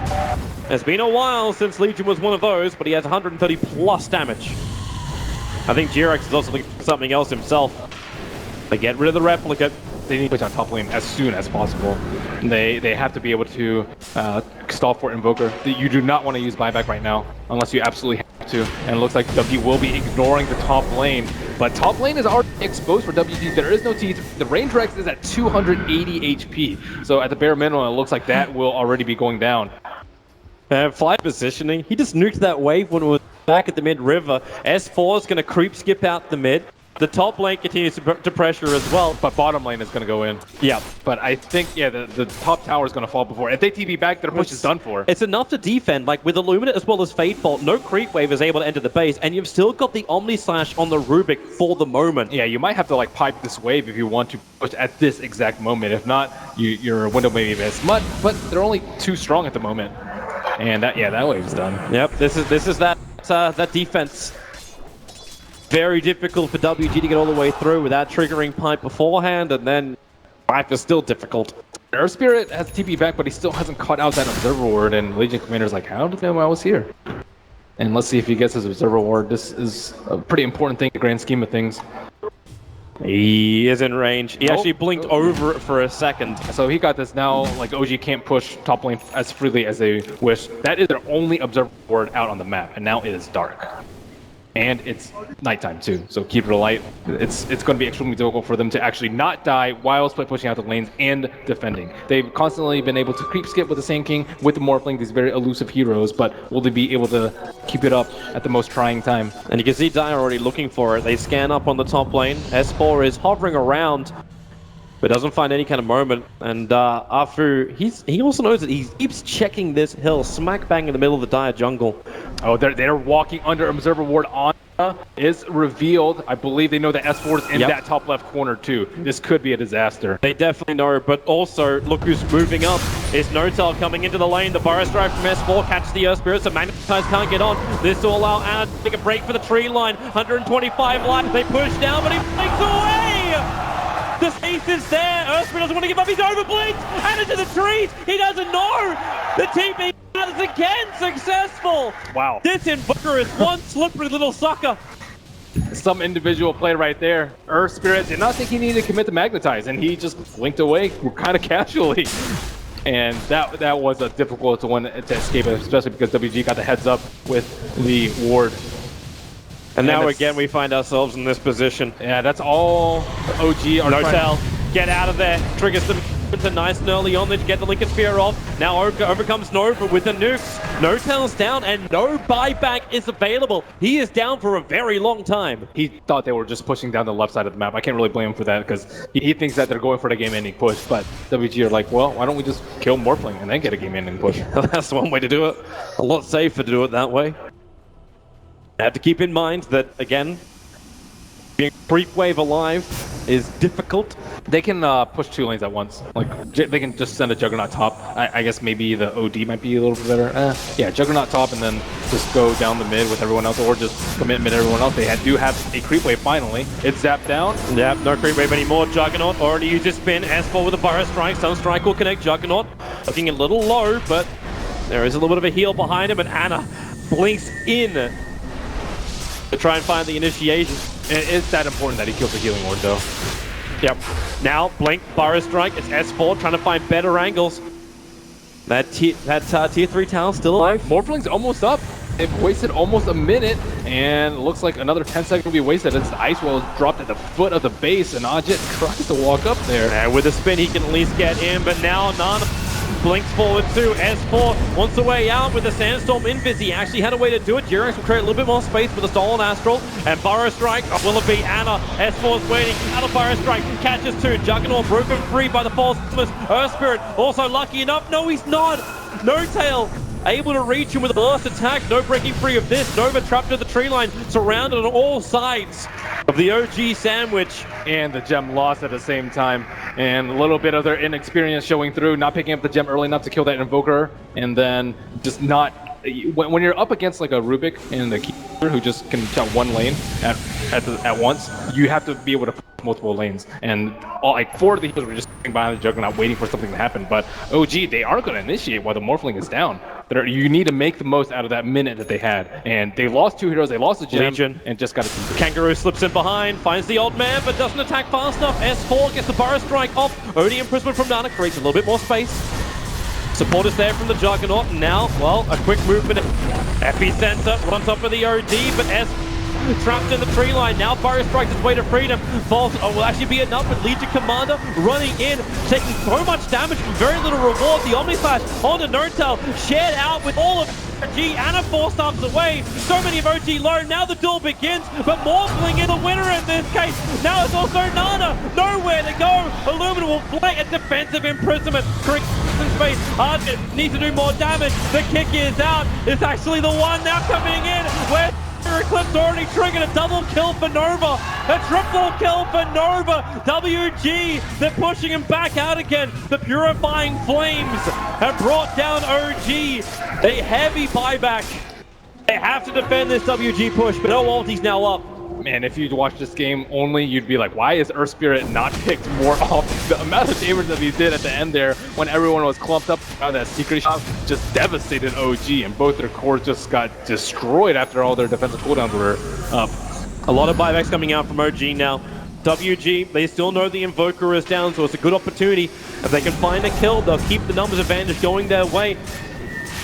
It's been a while since Legion was one of those, but he has 130 plus damage. I think G.Rex is also looking for something else himself. They get rid of the replicate. They need to push on top lane as soon as possible. They have to be able to stall for Invoker. You do not want to use buyback right now, unless you absolutely have to. And it looks like WG will be ignoring the top lane. But top lane is already exposed for WG. There is no T3. The range Rex is at 280 HP. So at the bare minimum, it looks like that will already be going down. Fly positioning. He just nuked that wave when it was back at the mid-river. S4 is going to creep skip out the mid. The top lane continues to pressure as well. But bottom lane is going to go in. Yeah. But I think, yeah, the top tower is going to fall before. If they TP back, their push is done for. It's enough to defend. Like, with Illuminate as well as Fatefall, no creep wave is able to enter the base, and you've still got the Omni Slash on the Rubik for the moment. Yeah, you might have to, like, pipe this wave if you want to push at this exact moment. If not, your window may be missed. But they're only too strong at the moment. And that wave's done. Yep, this is that defense. Very difficult for WG to get all the way through without triggering pipe beforehand, and then pipe is still difficult. Earth Spirit has TP back, but he still hasn't caught out that Observer Ward, and Legion Commander's like, how did they know I was here? And let's see if he gets his Observer Ward. This is a pretty important thing in the grand scheme of things. He is in range. He actually blinked over it for a second. So he got this now. Like, OG can't push top lane as freely as they wish. That is their only Observer Ward out on the map, and now it is dark. And it's nighttime too, so keep it light. It's going to be extremely difficult for them to actually not die while pushing out the lanes and defending. They've constantly been able to creep skip with the Sand King, with the Morphling, these very elusive heroes, but will they be able to keep it up at the most trying time? And you can see Dire already looking for it. They scan up on the top lane. S4 is hovering around, but doesn't find any kind of moment. And Afu, he also knows that he keeps checking this hill, smack bang in the middle of the Dire jungle. Oh, they're walking under Observer Ward on. Is revealed. I believe they know that S4 is in that top left corner too. This could be a disaster. They definitely know, but also look who's moving up. It's Notel coming into the lane. The Burrow Strike from S4 catches the Earth Spirit, so Magnetize can't get on. This will allow Anna to take a break for the tree line. 125 life. They push down, but he blinks away! The space is there. Earth Spirit doesn't want to give up. He's overblinked. And into the trees. He doesn't know. The TP is again successful. Wow. This Invoker is one slippery little sucker. Some individual play right there. Earth Spirit did not think he needed to commit to Magnetize, and he just blinked away kind of casually. And that was a difficult one to escape, especially because WG got the heads up with the ward. And now again we find ourselves in this position. Yeah, that's all OG are Notel, get out of there. Triggers them into nice and early on. They get the Lincoln Spear off. Now overcomes Nova with the nukes. Notel's down and no buyback is available. He is down for a very long time. He thought they were just pushing down the left side of the map. I can't really blame him for that because he thinks that they're going for the game-ending push. But WG are like, well, why don't we just kill Morphling and then get a game-ending push? That's one way to do it. A lot safer to do it that way. You have to keep in mind that, again, being creep wave alive is difficult. They can push 2 lanes at once. Like, they can just send a Juggernaut top. I guess maybe the OD might be a little bit better. Yeah, Juggernaut top and then just go down the mid with everyone else, or just commit mid everyone else. They do have a creep wave finally. It's zapped down. Yep, no creep wave anymore. Juggernaut already used his spin. S4 with a Burrow Strike. Sunstrike will connect Juggernaut. Looking a little low, but there is a little bit of a heal behind him, and Anna blinks in to try and find the initiation. It's that important that he kills the healing ward, though. Yep. Now, blink, Burrow Strike. It's S4 trying to find better angles. That tier 3 tower still alive. Morphling's almost up. They've wasted almost a minute, and it looks like another 10 seconds will be wasted. It's the Ice Wall dropped at the foot of the base, and Ajit tries to walk up there. And with a spin, he can at least get in, but now Nana blinks forward too. S4 wants a way out with the Sandstorm Invis. He actually had a way to do it. Jirax will create a little bit more space for the Stolen Astral. And Burrow Strike, will it be Anna? S4's waiting. Another Burrow Strike catches 2. Juggernaut broken free by the False Earth Spirit also lucky enough. No, he's not. No Tail able to reach him with a last attack. No breaking free of this. Nova trapped to the tree line, surrounded on all sides of the OG sandwich. And the gem lost at the same time. And a little bit of their inexperience showing through, not picking up the gem early enough to kill that Invoker, and then just not... When you're up against like a Rubik and the keeper who just can shot 1 lane at once, you have to be able to push multiple lanes. And all, like 4 of the healers were just sitting behind the Juggernaut waiting for something to happen. But OG, they aren't going to initiate while the Morphling is down. You need to make the most out of that minute that they had. And they lost 2 heroes, they lost the gem, Legion. and just got to... Kangaroo slips in behind, finds the old man, but doesn't attack fast enough. S4 gets the Burrow Strike off. OD imprisonment from Nana creates a little bit more space. Support is there from the Juggernaut, and now, well, a quick movement. Epicenter on top of the OD, but S trapped in the tree line. Now Burrow strikes his way to freedom. Falls will actually be enough with Legion Commander running in, taking so much damage for very little reward. The Omnislash on the Notel, shared out with all of G. Anna 4 stomps away. So many of OG low. Now the duel begins, but Morphling is the winner in this case. Now it's also Nana. Nowhere to go. Illumina will flank a defensive imprisonment. Creek in space. Argent needs to do more damage. The kick is out. It's actually the one now coming in where Eclipse already triggered a double kill for Nova. A triple kill for Nova. WG, they're pushing him back out again. The Purifying Flames have brought down OG. A heavy buyback. They have to defend this WG push, but no ulti's now up. Man, if you'd watch this game only, you'd be like, why is Earth Spirit not picked more often? The amount of damage that he did at the end there when everyone was clumped up around that secret shop just devastated OG, and both their cores just got destroyed after all their defensive cooldowns were up. A lot of buybacks coming out from OG now. WG, they still know the Invoker is down, so it's a good opportunity. If they can find a kill, they'll keep the numbers advantage going their way.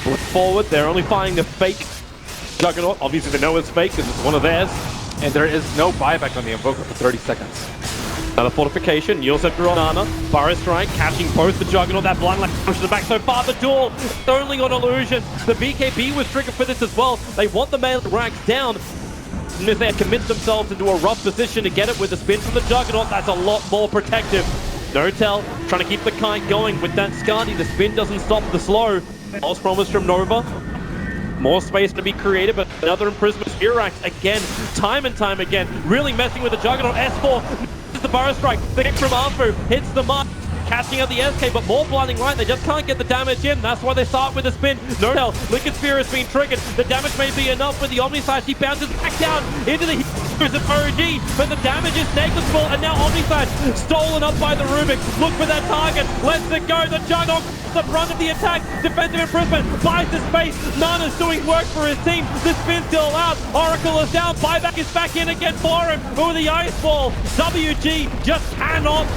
Look forward, they're only finding the fake Juggernaut. Obviously they know it's fake because it's one of theirs. And there is no buyback on the Invoker for 30 seconds. Another fortification, Yosef Granana, Burrow Strike, catching both the Juggernaut, that blind light pushes it back so far, the duel, only on illusion. The BKB was triggered for this as well. They want the melee racks down. And if they had committed themselves into a rough position to get it with the spin from the Juggernaut, that's a lot more protective. Notel trying to keep the kite going with that Skadi, the spin doesn't stop the slow. False promise from Nova. More space to be created, but another imprisonment. Irax again, time and time again, really messing with the Juggernaut. S4, the Burrow Strike, the hit from Arfu, hits the mark, catching out the SK, but more blinding light. They just can't get the damage in. That's why they start with the spin. No hell, Liquid Sphere has been triggered. The damage may be enough with the Omniside. She bounces back down into the heroes of OG, but the damage is negligible, and now Omniside stolen up by the Rubik. Look for that target, lets it go. The Juggernaut the brunt of the attack, defensive improvement, buys the space. Nana's doing work for his team. The spin's still out. Oracle is down. Buyback is back in again for him. Over the ice ball. WG just cannot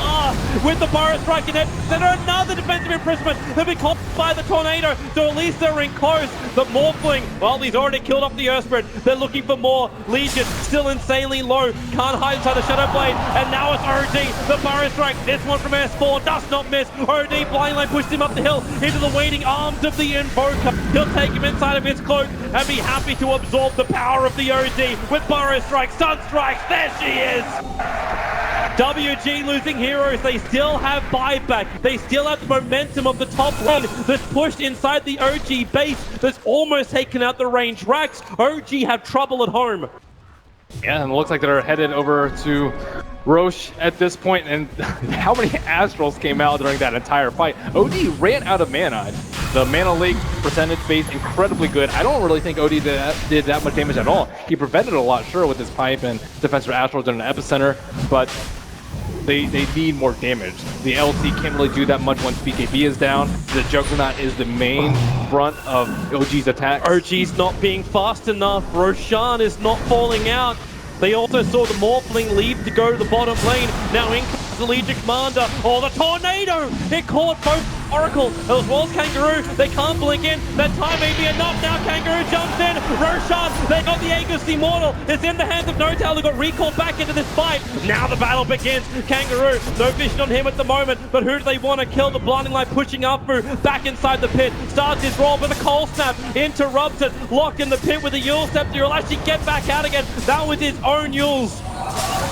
with the Burrow Strike in it. Then another defensive imprisonment. They've been caught by the Tornado, so at least they're in close. The Morphling, well, he's already killed off the Earth Spirit. They're looking for more. Legion still insanely low. Can't hide inside the Shadow Blade. And now it's OD. The Burrow Strike. This one from S4 does not miss. OD blind line pushed him up the hill into the waiting arms of the Invoker. He'll take him inside of his cloak and be happy to absorb the power of the OD with Burrow Strike, Sun Strikes. There she is! WG losing heroes. They still have buyback. They still have the momentum of the top lane that's pushed inside the OG base that's almost taken out the range racks. OG have trouble at home. Yeah, and it looks like they're headed over to Roche at this point, and how many Astrals came out during that entire fight? OD ran out of mana. The mana leak percentage base incredibly good. I don't really think OD did that much damage at all. He prevented a lot, sure, with his pipe and defensive Astrals in an epicenter, but they need more damage. The LT can't really do that much once BKB is down. The Juggernaut is the main brunt of OG's attack. OG's not being fast enough. Roshan is not falling out. They also saw the Morphling leave to go to the bottom lane. Now in comes the Legion Commander. Oh, the Tornado! It caught both Oracle as well as Kangaroo. They can't blink in. That time may be enough. Now Kangaroo jumps in. Roshan, they got the Aegis Immortal. It's in the hands of Notel, who got recalled back into this fight. Now the battle begins. Kangaroo, no vision on him at the moment, but who do they want to kill? The blinding light pushing up through, back inside the pit. Starts his roll, but the cold snap interrupts it. Locked in the pit with the Yule Scepter. He'll actually get back out again. That was his own Yules.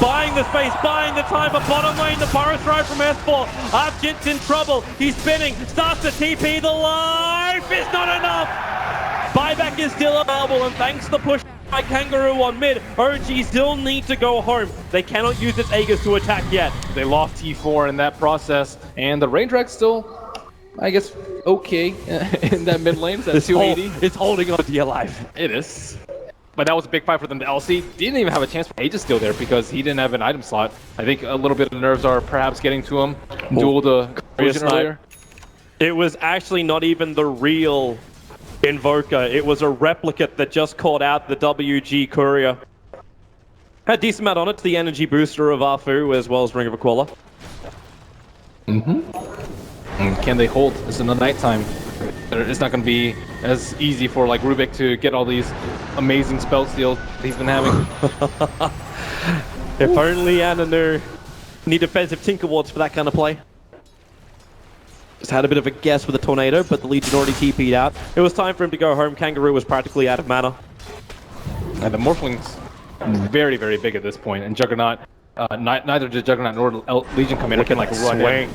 Buying the space, buying the time, but bottom lane, the Burrow Strike from S4. Archit's in trouble. He's spinning, starts to TP. The life is not enough. Buyback is still available, and thanks to the push by Kangaroo on mid, OG still need to go home. They cannot use its Aegis to attack yet. They lost T4 in that process, and the range rack's still, I guess, okay in that mid lane. That's 280. It's holding on to your life. It is. But that was a big fight for them. The LC didn't even have a chance for Aegis still there because he didn't have an item slot. I think a little bit of nerves are perhaps getting to him. Duel the Corrosion earlier. It was actually not even the real Invoker. It was a replicate that just caught out the WG Courier. Had a decent amount on it to the energy booster of Arfu as well as Ring of Aquila. And can they hold? This is in the nighttime. It's not going to be as easy for like Rubik to get all these amazing spell steals he's been having. If only Ananu need defensive Tinker Wards for that kind of play. Just had a bit of a guess with the Tornado, but the Legion already TP'd out. It was time for him to go home. Kangaroo was practically out of mana. And the Morphling's very, very big at this point, and Juggernaut, neither did Juggernaut nor Legion Commander can like run in.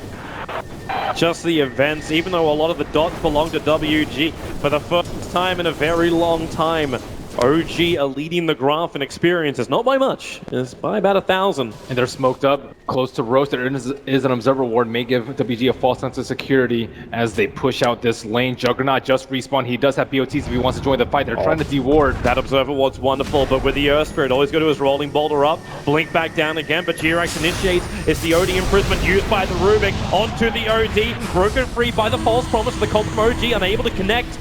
Just the events, even though a lot of the dots belong to WG, for the first time in a very long time, OG are leading the graph in experiences, not by much. It's by about 1,000. And they're smoked up close to Roast. There is an observer ward, may give WG a false sense of security as they push out this lane. Juggernaut just respawned. He does have BOTs if he wants to join the fight. They're trying to deward. That observer ward's wonderful, but with the Earth Spirit, always go to his rolling boulder up, blink back down again, but G-Rex initiates. It's the OD imprisonment used by the Rubik onto the OD, broken free by the false promise of the Cult from OG, unable to connect.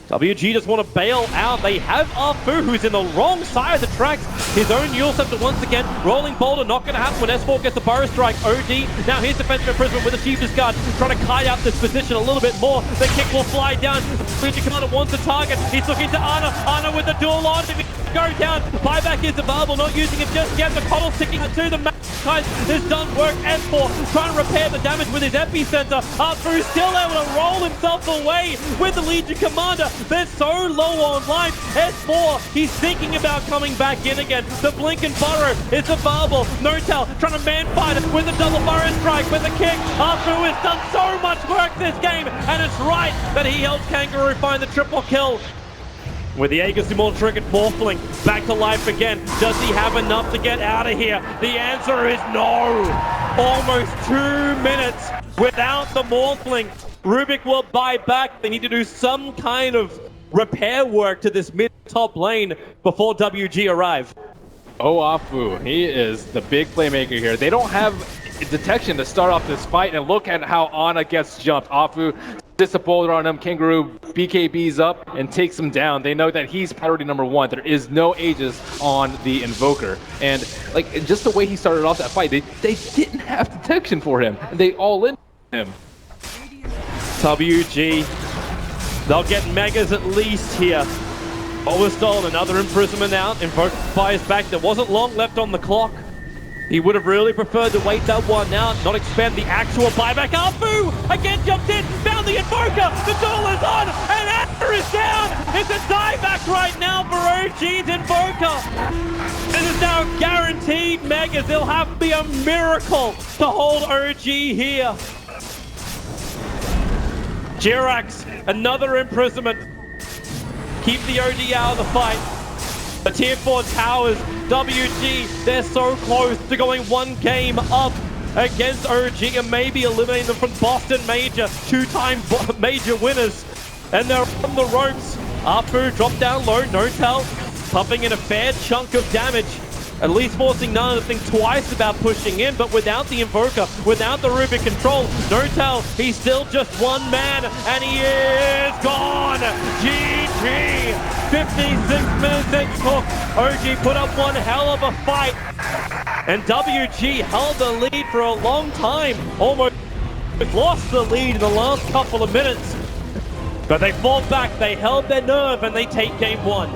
WG just want to bail out. They have Afu, who's in the wrong side of the tracks. His own Yule Scepter once again. Rolling boulder, not going to happen when S4 gets the Burrow Strike. OD, now here's defensive imprisonment with a Chief Discard, trying to kite out this position a little bit more. The kick will fly down. Legion Commander wants a target. He's looking to Ana. Ana with the dual on. Go down. Buyback is available, not using it just yet. The Coddle's sticking it to the match. Has done work. S4 trying to repair the damage with his epicenter. Afu still able to roll himself away with the Legion Commander. They're so low on life. S4, he's thinking about coming back in again. The Blink and Burrow is available. Notel trying to man fight it with a double Burrow Strike with a kick. Afu has done so much work this game, and it's right that he helped Kangaroo find the triple kill. With the Aegis Immortal triggered Morphling back to life again. Does he have enough to get out of here? The answer is no. Almost 2 minutes without the Morphling. Rubik will buy back. They need to do some kind of repair work to this mid-top lane before WG arrive. Oh, Afu, he is the big playmaker here. They don't have detection to start off this fight, and look at how Ana gets jumped. Afu sits a boulder on him. Kangaroo BKBs up and takes him down. They know that he's priority number one. There is no Aegis on the Invoker. And like just the way he started off that fight, they didn't have detection for him. They all in him. WG, they'll get Megas at least here. Overstall, another imprisonment out. Invoker fires back. There wasn't long left on the clock. He would have really preferred to wait that one out, not expend the actual buyback. Afu again jumped in, found the Invoker. The duel is on, and Asher is down. It's a dieback right now for OG's Invoker. This is now guaranteed Megas. It'll have to be a miracle to hold OG here. Jirax, another imprisonment. Keep the OD out of the fight. The tier 4 towers, WG, they're so close to going one game up against OG and maybe eliminating them from Boston Major, two-time major winners. And they're on the ropes. Afu dropped down low, Notel pumping in a fair chunk of damage. At least forcing none to think twice about pushing in, but without the Invoker, without the Rubik control, Notel, he's still just one man, and he is gone! GG! 56 minutes it took. OG put up one hell of a fight, and WG held the lead for a long time. Almost lost the lead in the last couple of minutes, but they fought back, they held their nerve, and they take game one.